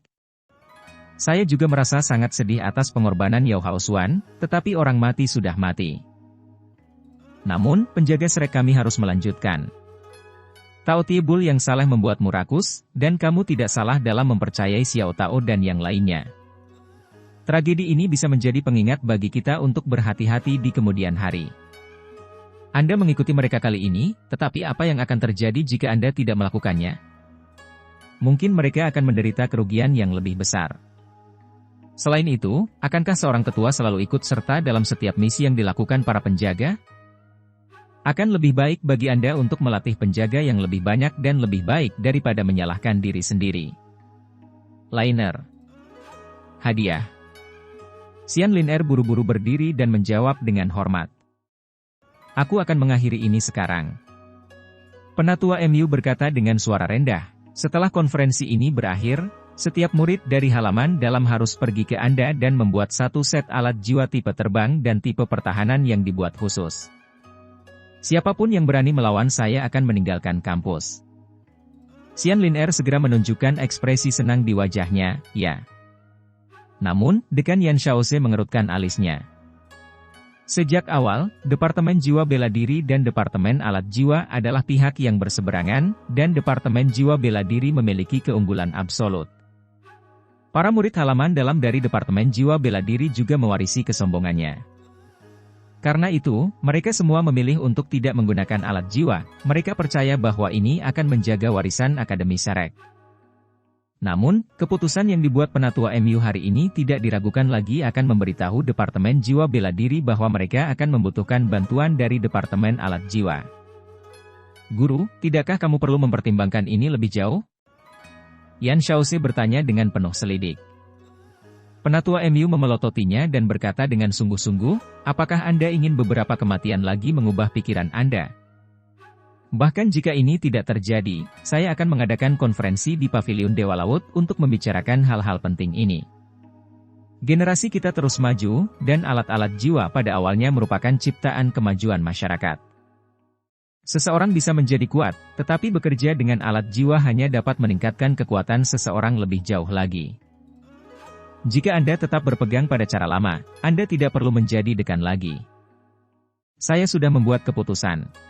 Saya juga merasa sangat sedih atas pengorbanan Yao Hao Xuan, tetapi orang mati sudah mati. Namun, penjaga Shrek kami harus melanjutkan. Tao Tie Bull yang salah membuatmu rakus, dan kamu tidak salah dalam mempercayai Xiao Tao dan yang lainnya. Tragedi ini bisa menjadi pengingat bagi kita untuk berhati-hati di kemudian hari. Anda mengikuti mereka kali ini, tetapi apa yang akan terjadi jika Anda tidak melakukannya? Mungkin mereka akan menderita kerugian yang lebih besar. Selain itu, akankah seorang tetua selalu ikut serta dalam setiap misi yang dilakukan para penjaga? Akan lebih baik bagi Anda untuk melatih penjaga yang lebih banyak dan lebih baik daripada menyalahkan diri sendiri. Liner. Hadiah. Xian Lin Er buru-buru berdiri dan menjawab dengan hormat. Aku akan mengakhiri ini sekarang. Penatua MU berkata dengan suara rendah, setelah konferensi ini berakhir, setiap murid dari halaman dalam harus pergi ke Anda dan membuat satu set alat jiwa tipe terbang dan tipe pertahanan yang dibuat khusus. Siapapun yang berani melawan saya akan meninggalkan kampus. Xian Lin Er segera menunjukkan ekspresi senang di wajahnya, ya. Namun, Dekan Yan Shaoze mengerutkan alisnya. Sejak awal, Departemen Jiwa Bela Diri dan Departemen Alat Jiwa adalah pihak yang berseberangan, dan Departemen Jiwa Bela Diri memiliki keunggulan absolut. Para murid halaman dalam dari Departemen Jiwa Bela Diri juga mewarisi kesombongannya. Karena itu, mereka semua memilih untuk tidak menggunakan alat jiwa. Mereka percaya bahwa ini akan menjaga warisan Akademi Shrek. Namun, keputusan yang dibuat Penatua MU hari ini tidak diragukan lagi akan memberitahu Departemen Jiwa Bela Diri bahwa mereka akan membutuhkan bantuan dari Departemen Alat Jiwa. Guru, tidakkah kamu perlu mempertimbangkan ini lebih jauh? Yan Xiaoze bertanya dengan penuh selidik. Penatua MU memelototinya dan berkata dengan sungguh-sungguh, apakah Anda ingin beberapa kematian lagi mengubah pikiran Anda? Bahkan jika ini tidak terjadi, saya akan mengadakan konferensi di Paviliun Dewa Laut untuk membicarakan hal-hal penting ini. Generasi kita terus maju, dan alat-alat jiwa pada awalnya merupakan ciptaan kemajuan masyarakat. Seseorang bisa menjadi kuat, tetapi bekerja dengan alat jiwa hanya dapat meningkatkan kekuatan seseorang lebih jauh lagi. Jika Anda tetap berpegang pada cara lama, Anda tidak perlu menjadi dekan lagi. Saya sudah membuat keputusan.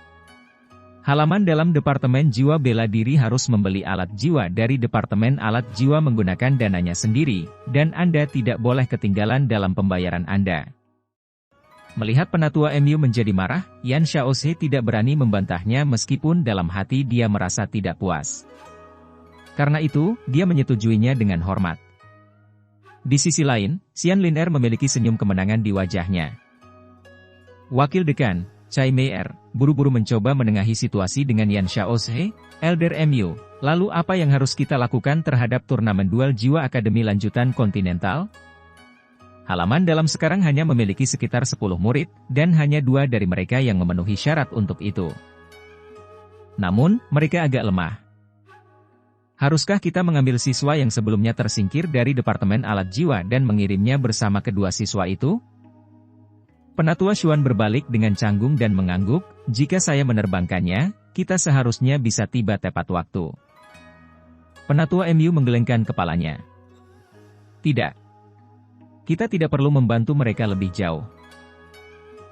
Halaman dalam Departemen Jiwa Bela Diri harus membeli alat jiwa dari Departemen Alat Jiwa menggunakan dananya sendiri, dan Anda tidak boleh ketinggalan dalam pembayaran Anda. Melihat Penatua MU menjadi marah, Yan Xiaoze tidak berani membantahnya meskipun dalam hati dia merasa tidak puas. Karena itu, dia menyetujuinya dengan hormat. Di sisi lain, Xian Lin memiliki senyum kemenangan di wajahnya. Wakil Dekan, Chai Mei buru-buru mencoba menengahi situasi dengan Yan Xiaoze, Elder MU. Lalu apa yang harus kita lakukan terhadap turnamen duel jiwa Akademi Lanjutan Kontinental? Halaman dalam sekarang hanya memiliki sekitar 10 murid, dan hanya 2 dari mereka yang memenuhi syarat untuk itu. Namun, mereka agak lemah. Haruskah kita mengambil siswa yang sebelumnya tersingkir dari Departemen Alat Jiwa dan mengirimnya bersama kedua siswa itu? Penatua Xuan berbalik dengan canggung dan mengangguk, jika saya menerbangkannya, kita seharusnya bisa tiba tepat waktu. Penatua MU menggelengkan kepalanya. Tidak. Kita tidak perlu membantu mereka lebih jauh.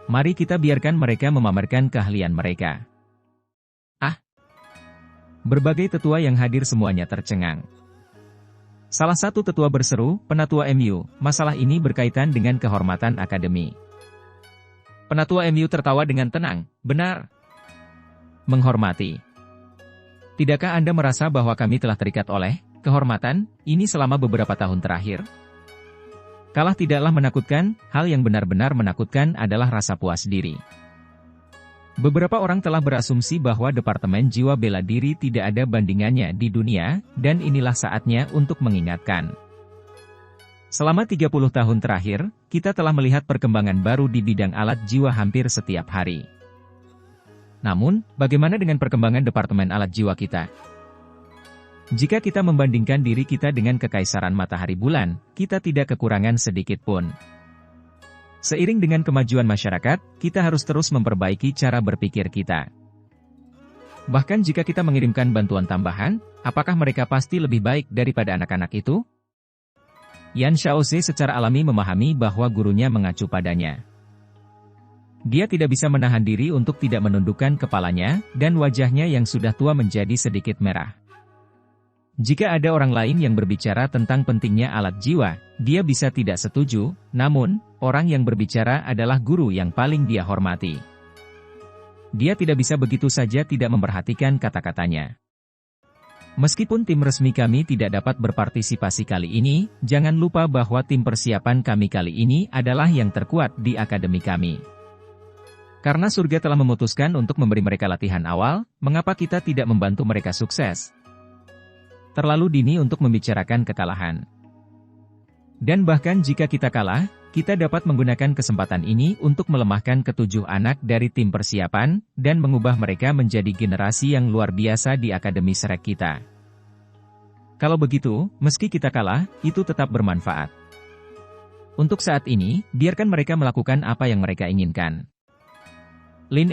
Mari kita biarkan mereka memamerkan keahlian mereka. Ah! Berbagai tetua yang hadir semuanya tercengang. Salah satu tetua berseru, Penatua MU, masalah ini berkaitan dengan kehormatan Akademi. Penatua MU tertawa dengan tenang, benar. Menghormati. Tidakkah Anda merasa bahwa kami telah terikat oleh kehormatan ini selama beberapa tahun terakhir? Kalah tidaklah menakutkan, hal yang benar-benar menakutkan adalah rasa puas diri. Beberapa orang telah berasumsi bahwa Departemen Jiwa Bela Diri tidak ada bandingannya di dunia, dan inilah saatnya untuk mengingatkan. Selama 30 tahun terakhir, kita telah melihat perkembangan baru di bidang alat jiwa hampir setiap hari. Namun, bagaimana dengan perkembangan Departemen Alat Jiwa kita? Jika kita membandingkan diri kita dengan Kekaisaran Matahari Bulan, kita tidak kekurangan sedikit pun. Seiring dengan kemajuan masyarakat, kita harus terus memperbaiki cara berpikir kita. Bahkan jika kita mengirimkan bantuan tambahan, apakah mereka pasti lebih baik daripada anak-anak itu? Yan Xiaoze secara alami memahami bahwa gurunya mengacu padanya. Dia tidak bisa menahan diri untuk tidak menundukkan kepalanya, dan wajahnya yang sudah tua menjadi sedikit merah. Jika ada orang lain yang berbicara tentang pentingnya alat jiwa, dia bisa tidak setuju, namun, orang yang berbicara adalah guru yang paling dia hormati. Dia tidak bisa begitu saja tidak memperhatikan kata-katanya. Meskipun tim resmi kami tidak dapat berpartisipasi kali ini, jangan lupa bahwa tim persiapan kami kali ini adalah yang terkuat di akademi kami. Karena surga telah memutuskan untuk memberi mereka latihan awal, mengapa kita tidak membantu mereka sukses? Terlalu dini untuk membicarakan kekalahan. Dan bahkan jika kita kalah, kita dapat menggunakan kesempatan ini untuk melemahkan ketujuh anak dari tim persiapan, dan mengubah mereka menjadi generasi yang luar biasa di Akademi Shrek kita. Kalau begitu, meski kita kalah, itu tetap bermanfaat. Untuk saat ini, biarkan mereka melakukan apa yang mereka inginkan. Lin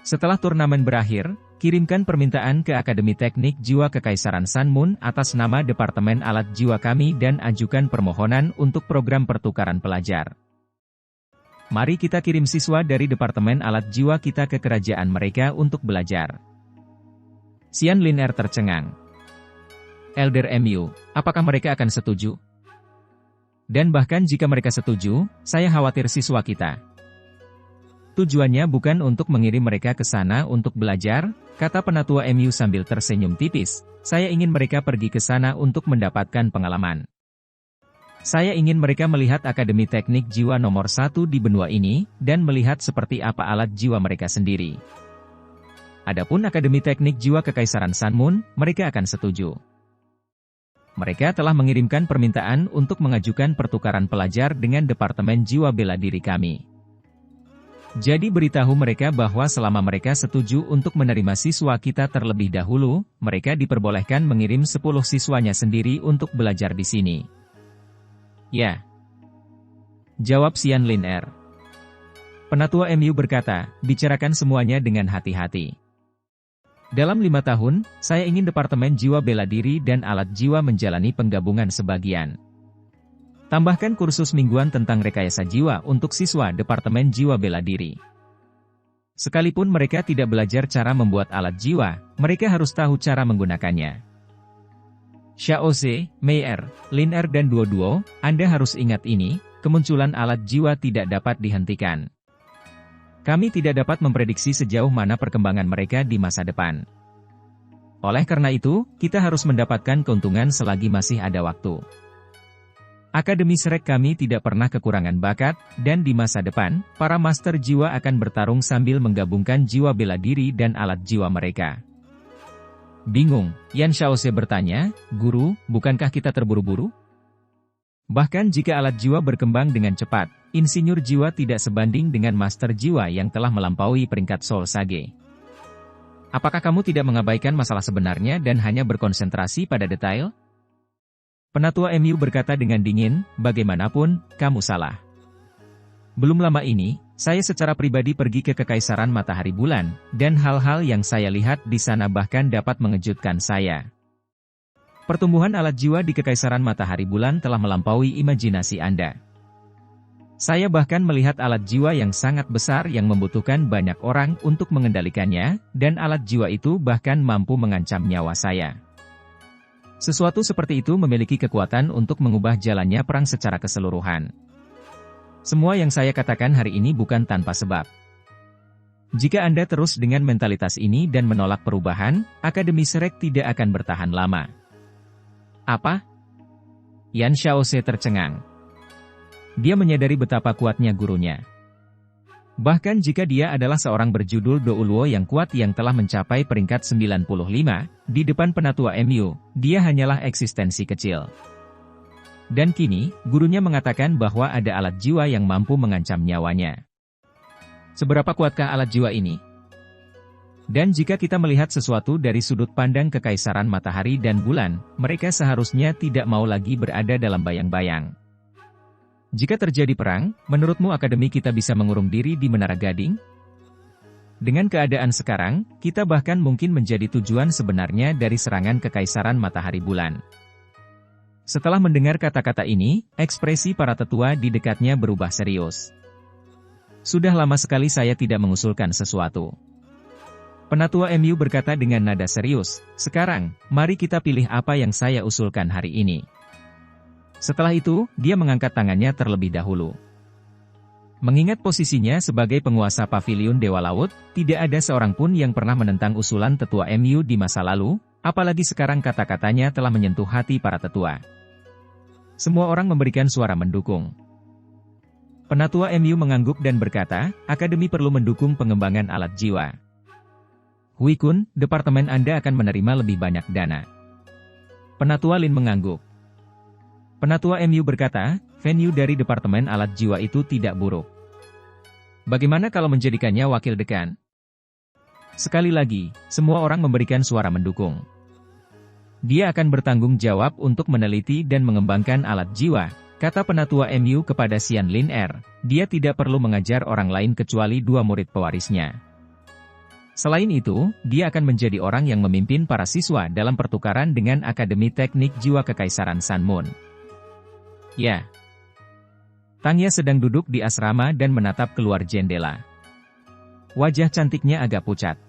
setelah turnamen berakhir, kirimkan permintaan ke Akademi Teknik Jiwa Kekaisaran Sun Moon atas nama Departemen Alat Jiwa kami dan ajukan permohonan untuk program pertukaran pelajar. Mari kita kirim siswa dari Departemen Alat Jiwa kita ke kerajaan mereka untuk belajar. Xian Lin Er tercengang. Elder MU, apakah mereka akan setuju? Dan bahkan jika mereka setuju, saya khawatir siswa kita. Tujuannya bukan untuk mengirim mereka ke sana untuk belajar, kata penatua MU sambil tersenyum tipis. Saya ingin mereka pergi ke sana untuk mendapatkan pengalaman. Saya ingin mereka melihat Akademi Teknik Jiwa nomor 1 di benua ini, dan melihat seperti apa alat jiwa mereka sendiri. Adapun Akademi Teknik Jiwa Kekaisaran Sanmun, mereka akan setuju. Mereka telah mengirimkan permintaan untuk mengajukan pertukaran pelajar dengan Departemen Jiwa Bela Diri kami. Jadi beritahu mereka bahwa selama mereka setuju untuk menerima siswa kita terlebih dahulu, mereka diperbolehkan mengirim 10 siswanya sendiri untuk belajar di sini. Ya. Jawab Xian Lin Er. Penatua MU berkata, bicarakan semuanya dengan hati-hati. Dalam 5 tahun, saya ingin Departemen Jiwa Bela Diri dan Alat Jiwa menjalani penggabungan sebagian. Tambahkan kursus mingguan tentang rekayasa jiwa untuk siswa Departemen Jiwa Bela Diri. Sekalipun mereka tidak belajar cara membuat alat jiwa, mereka harus tahu cara menggunakannya. Xiao Ze, Mei Er, Lin Er dan Duo, Anda harus ingat ini, kemunculan alat jiwa tidak dapat dihentikan. Kami tidak dapat memprediksi sejauh mana perkembangan mereka di masa depan. Oleh karena itu, kita harus mendapatkan keuntungan selagi masih ada waktu. Akademi Shrek kami tidak pernah kekurangan bakat, dan di masa depan, para master jiwa akan bertarung sambil menggabungkan jiwa bela diri dan alat jiwa mereka. Bingung, Yan Xiaoze bertanya, Guru, bukankah kita terburu-buru? Bahkan jika alat jiwa berkembang dengan cepat, insinyur jiwa tidak sebanding dengan master jiwa yang telah melampaui peringkat Soul Sage. Apakah kamu tidak mengabaikan masalah sebenarnya dan hanya berkonsentrasi pada detail? Penatua MU berkata dengan dingin, bagaimanapun, kamu salah. Belum lama ini, saya secara pribadi pergi ke Kekaisaran Matahari Bulan, dan hal-hal yang saya lihat di sana bahkan dapat mengejutkan saya. Pertumbuhan alat jiwa di Kekaisaran Matahari Bulan telah melampaui imajinasi Anda. Saya bahkan melihat alat jiwa yang sangat besar yang membutuhkan banyak orang untuk mengendalikannya, dan alat jiwa itu bahkan mampu mengancam nyawa saya. Sesuatu seperti itu memiliki kekuatan untuk mengubah jalannya perang secara keseluruhan. Semua yang saya katakan hari ini bukan tanpa sebab. Jika Anda terus dengan mentalitas ini dan menolak perubahan, Akademi Shrek tidak akan bertahan lama. Apa? Yan Xiaoze tercengang. Dia menyadari betapa kuatnya gurunya. Bahkan jika dia adalah seorang berjudul Do Uluo yang kuat yang telah mencapai peringkat 95, di depan penatua MU, dia hanyalah eksistensi kecil. Dan kini, gurunya mengatakan bahwa ada alat jiwa yang mampu mengancam nyawanya. Seberapa kuatkah alat jiwa ini? Dan jika kita melihat sesuatu dari sudut pandang Kekaisaran Matahari dan Bulan, mereka seharusnya tidak mau lagi berada dalam bayang-bayang. Jika terjadi perang, menurutmu akademi kita bisa mengurung diri di Menara Gading? Dengan keadaan sekarang, kita bahkan mungkin menjadi tujuan sebenarnya dari serangan Kekaisaran Matahari Bulan. Setelah mendengar kata-kata ini, ekspresi para tetua di dekatnya berubah serius. Sudah lama sekali saya tidak mengusulkan sesuatu. Penatua MU berkata dengan nada serius, sekarang, mari kita pilih apa yang saya usulkan hari ini. Setelah itu, dia mengangkat tangannya terlebih dahulu. Mengingat posisinya sebagai penguasa paviliun Dewa Laut, tidak ada seorang pun yang pernah menentang usulan tetua MU di masa lalu, apalagi sekarang kata-katanya telah menyentuh hati para tetua. Semua orang memberikan suara mendukung. Penatua MU mengangguk dan berkata, Akademi perlu mendukung pengembangan alat jiwa. Hui Kun, departemen Anda akan menerima lebih banyak dana. Penatua Lin mengangguk. Penatua MU berkata, venue dari Departemen Alat Jiwa itu tidak buruk. Bagaimana kalau menjadikannya wakil dekan? Sekali lagi, semua orang memberikan suara mendukung. Dia akan bertanggung jawab untuk meneliti dan mengembangkan alat jiwa, kata Penatua MU kepada Xian Lin Er. Dia tidak perlu mengajar orang lain kecuali 2 murid pewarisnya. Selain itu, dia akan menjadi orang yang memimpin para siswa dalam pertukaran dengan Akademi Teknik Jiwa Kekaisaran Sanmun. Ya. Tangya sedang duduk di asrama dan menatap keluar jendela. Wajah cantiknya agak pucat.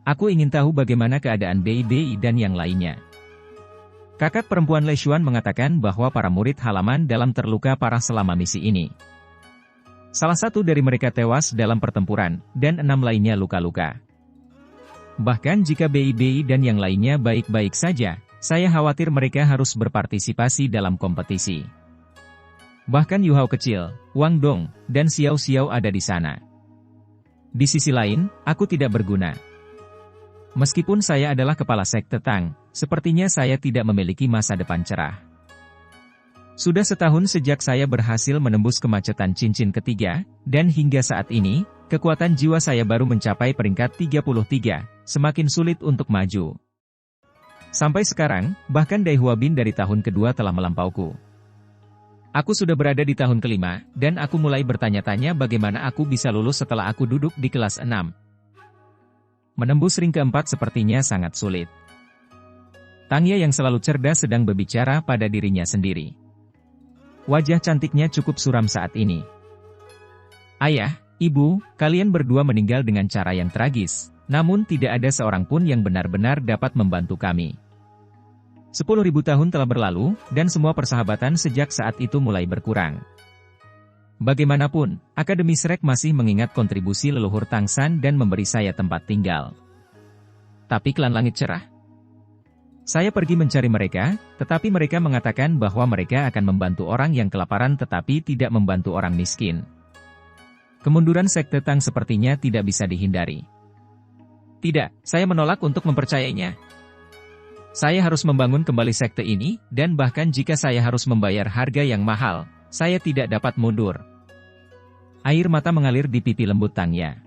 Aku ingin tahu bagaimana keadaan Bei dan yang lainnya. Kakak perempuan Le Xuan mengatakan bahwa para murid halaman dalam terluka parah selama misi ini. Salah satu dari mereka tewas dalam pertempuran, dan 6 lainnya luka-luka. Bahkan jika Bei dan yang lainnya baik-baik saja, saya khawatir mereka harus berpartisipasi dalam kompetisi. Bahkan Yu Hao kecil, Wang Dong, dan Xiao Xiao ada di sana. Di sisi lain, aku tidak berguna. Meskipun saya adalah kepala sekte Tang, sepertinya saya tidak memiliki masa depan cerah. Sudah setahun sejak saya berhasil menembus kemacetan cincin ketiga, dan hingga saat ini, kekuatan jiwa saya baru mencapai peringkat 33, semakin sulit untuk maju. Sampai sekarang, bahkan Dai Huabin dari tahun kedua telah melampauku. Aku sudah berada di tahun kelima, dan aku mulai bertanya-tanya bagaimana aku bisa lulus setelah aku duduk di kelas 6. Menembus ring keempat sepertinya sangat sulit. Tangya yang selalu cerdas sedang berbicara pada dirinya sendiri. Wajah cantiknya cukup suram saat ini. Ayah, ibu, kalian berdua meninggal dengan cara yang tragis, namun tidak ada seorang pun yang benar-benar dapat membantu kami. 10.000 tahun telah berlalu, dan semua persahabatan sejak saat itu mulai berkurang. Bagaimanapun, Akademi Shrek masih mengingat kontribusi leluhur Tangsan dan memberi saya tempat tinggal. Tapi klan Langit Cerah? Saya pergi mencari mereka, tetapi mereka mengatakan bahwa mereka akan membantu orang yang kelaparan tetapi tidak membantu orang miskin. Kemunduran Sekte Tang sepertinya tidak bisa dihindari. Tidak, saya menolak untuk mempercayainya. Saya harus membangun kembali sekte ini, dan bahkan jika saya harus membayar harga yang mahal, saya tidak dapat mundur. Air mata mengalir di pipi lembut Tangya.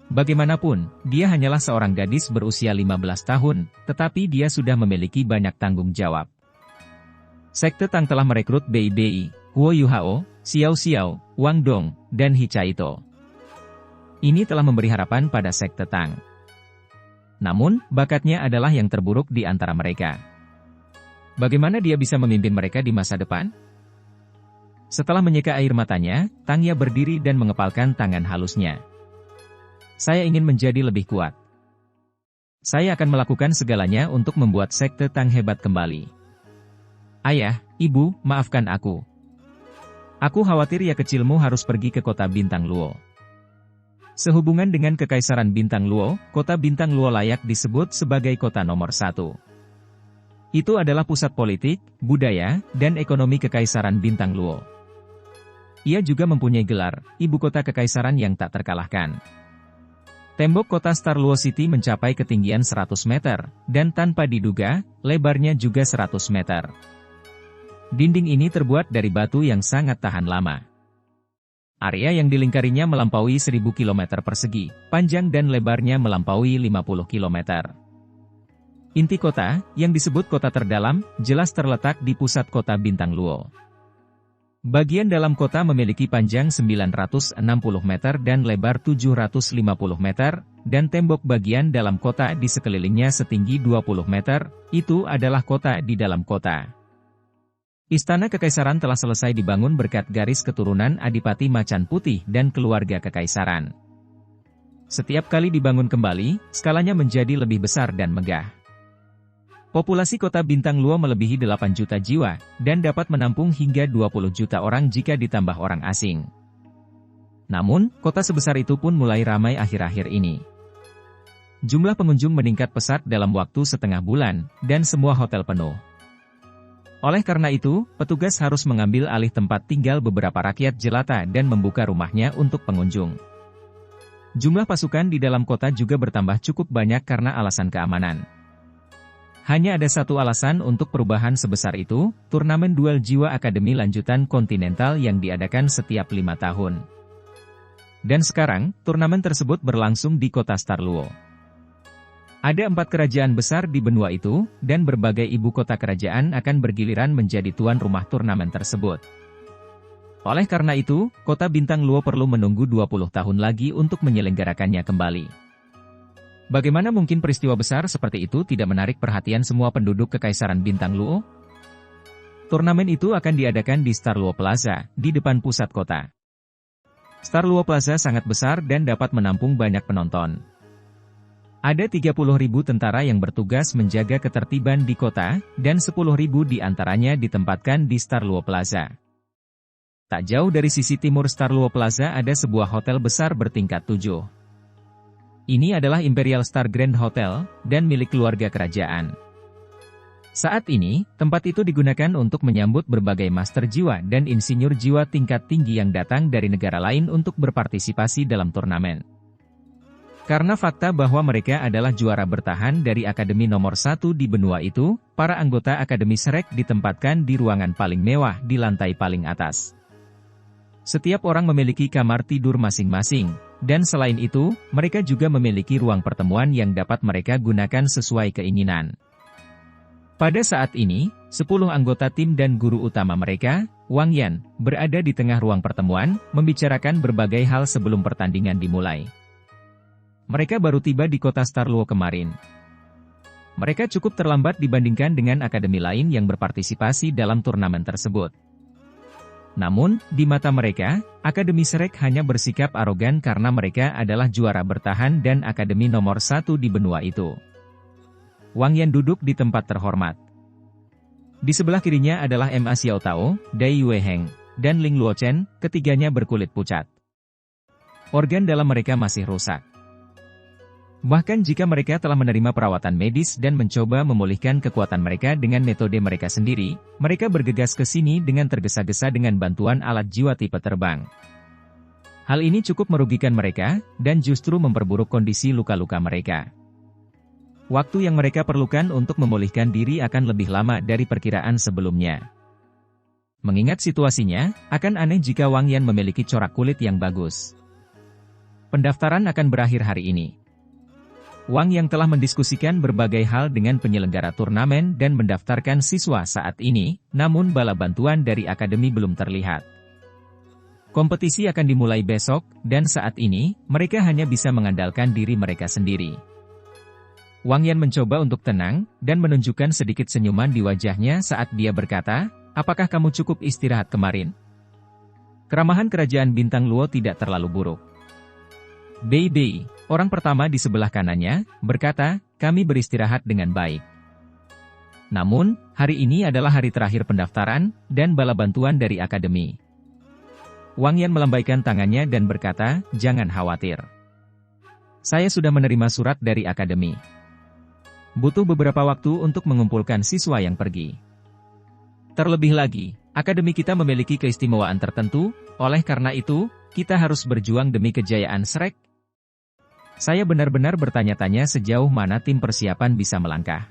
Bagaimanapun, dia hanyalah seorang gadis berusia 15 tahun, tetapi dia sudah memiliki banyak tanggung jawab. Sekte Tang telah merekrut Bei, Huo Yuhao, Xiao Xiao, Wang Dong, dan Hicaito. Ini telah memberi harapan pada Sekte Tang. Namun, bakatnya adalah yang terburuk di antara mereka. Bagaimana dia bisa memimpin mereka di masa depan? Setelah menyeka air matanya, Tangya berdiri dan mengepalkan tangan halusnya. Saya ingin menjadi lebih kuat. Saya akan melakukan segalanya untuk membuat Sekte Tang hebat kembali. Ayah, ibu, maafkan aku. Aku khawatir ya kecilmu harus pergi ke kota Bintang Luo. Sehubungan dengan Kekaisaran Bintang Luo, kota Bintang Luo layak disebut sebagai kota nomor 1. Itu adalah pusat politik, budaya, dan ekonomi Kekaisaran Bintang Luo. Ia juga mempunyai gelar, ibu kota kekaisaran yang tak terkalahkan. Tembok kota Star Luo City mencapai ketinggian 100 meter, dan tanpa diduga, lebarnya juga 100 meter. Dinding ini terbuat dari batu yang sangat tahan lama. Area yang dilingkarinya melampaui 1000 km persegi, panjang dan lebarnya melampaui 50 km. Inti kota, yang disebut kota terdalam, jelas terletak di pusat kota Bintang Luo. Bagian dalam kota memiliki panjang 960 meter dan lebar 750 meter, dan tembok bagian dalam kota di sekelilingnya setinggi 20 meter, itu adalah kota di dalam kota. Istana Kekaisaran telah selesai dibangun berkat garis keturunan Adipati Macan Putih dan keluarga Kekaisaran. Setiap kali dibangun kembali, skalanya menjadi lebih besar dan megah. Populasi kota Bintang Luo melebihi 8 juta jiwa, dan dapat menampung hingga 20 juta orang jika ditambah orang asing. Namun, kota sebesar itu pun mulai ramai akhir-akhir ini. Jumlah pengunjung meningkat pesat dalam waktu setengah bulan, dan semua hotel penuh. Oleh karena itu, petugas harus mengambil alih tempat tinggal beberapa rakyat jelata dan membuka rumahnya untuk pengunjung. Jumlah pasukan di dalam kota juga bertambah cukup banyak karena alasan keamanan. Hanya ada satu alasan untuk perubahan sebesar itu, turnamen duel jiwa Akademi Lanjutan Kontinental yang diadakan setiap 5 tahun. Dan sekarang, turnamen tersebut berlangsung di kota Star Luo. Ada 4 kerajaan besar di benua itu, dan berbagai ibu kota kerajaan akan bergiliran menjadi tuan rumah turnamen tersebut. Oleh karena itu, kota Bintang Luo perlu menunggu 20 tahun lagi untuk menyelenggarakannya kembali. Bagaimana mungkin peristiwa besar seperti itu tidak menarik perhatian semua penduduk Kekaisaran Bintang Luo? Turnamen itu akan diadakan di Star Luo Plaza, di depan pusat kota. Star Luo Plaza sangat besar dan dapat menampung banyak penonton. Ada 30.000 tentara yang bertugas menjaga ketertiban di kota, dan 10.000 di antaranya ditempatkan di Star Luo Plaza. Tak jauh dari sisi timur Star Luo Plaza ada sebuah hotel besar bertingkat 7. Ini adalah Imperial Star Grand Hotel, dan milik keluarga kerajaan. Saat ini, tempat itu digunakan untuk menyambut berbagai master jiwa dan insinyur jiwa tingkat tinggi yang datang dari negara lain untuk berpartisipasi dalam turnamen. Karena fakta bahwa mereka adalah juara bertahan dari akademi nomor 1 di benua itu, para anggota Akademi Shrek ditempatkan di ruangan paling mewah di lantai paling atas. Setiap orang memiliki kamar tidur masing-masing, dan selain itu, mereka juga memiliki ruang pertemuan yang dapat mereka gunakan sesuai keinginan. Pada saat ini, 10 anggota tim dan guru utama mereka, Wang Yan, berada di tengah ruang pertemuan, membicarakan berbagai hal sebelum pertandingan dimulai. Mereka baru tiba di kota Star Luo kemarin. Mereka cukup terlambat dibandingkan dengan akademi lain yang berpartisipasi dalam turnamen tersebut. Namun, di mata mereka, Akademi Shrek hanya bersikap arogan karena mereka adalah juara bertahan dan akademi nomor 1 di benua itu. Wang Yan duduk di tempat terhormat. Di sebelah kirinya adalah Ma Xiao Tao, Dai Yue Heng, dan Ling Luochen, ketiganya berkulit pucat. Organ dalam mereka masih rusak. Bahkan jika mereka telah menerima perawatan medis dan mencoba memulihkan kekuatan mereka dengan metode mereka sendiri, mereka bergegas ke sini dengan tergesa-gesa dengan bantuan alat jiwa tipe terbang. Hal ini cukup merugikan mereka, dan justru memperburuk kondisi luka-luka mereka. Waktu yang mereka perlukan untuk memulihkan diri akan lebih lama dari perkiraan sebelumnya. Mengingat situasinya, akan aneh jika Wang Yan memiliki corak kulit yang bagus. Pendaftaran akan berakhir hari ini. Wang yang telah mendiskusikan berbagai hal dengan penyelenggara turnamen dan mendaftarkan siswa saat ini, namun bala bantuan dari akademi belum terlihat. Kompetisi akan dimulai besok, dan saat ini, mereka hanya bisa mengandalkan diri mereka sendiri. Wang Yan mencoba untuk tenang, dan menunjukkan sedikit senyuman di wajahnya saat dia berkata, "Apakah kamu cukup istirahat kemarin?" Keramahan kerajaan Bintang Luo tidak terlalu buruk. Bei Bei, orang pertama di sebelah kanannya, berkata, "Kami beristirahat dengan baik." Namun, hari ini adalah hari terakhir pendaftaran, dan bala bantuan dari akademi. Wang Yan melambaikan tangannya dan berkata, "Jangan khawatir. Saya sudah menerima surat dari akademi. Butuh beberapa waktu untuk mengumpulkan siswa yang pergi. Terlebih lagi, akademi kita memiliki keistimewaan tertentu, oleh karena itu, kita harus berjuang demi kejayaan Shrek." Saya benar-benar bertanya-tanya sejauh mana tim persiapan bisa melangkah.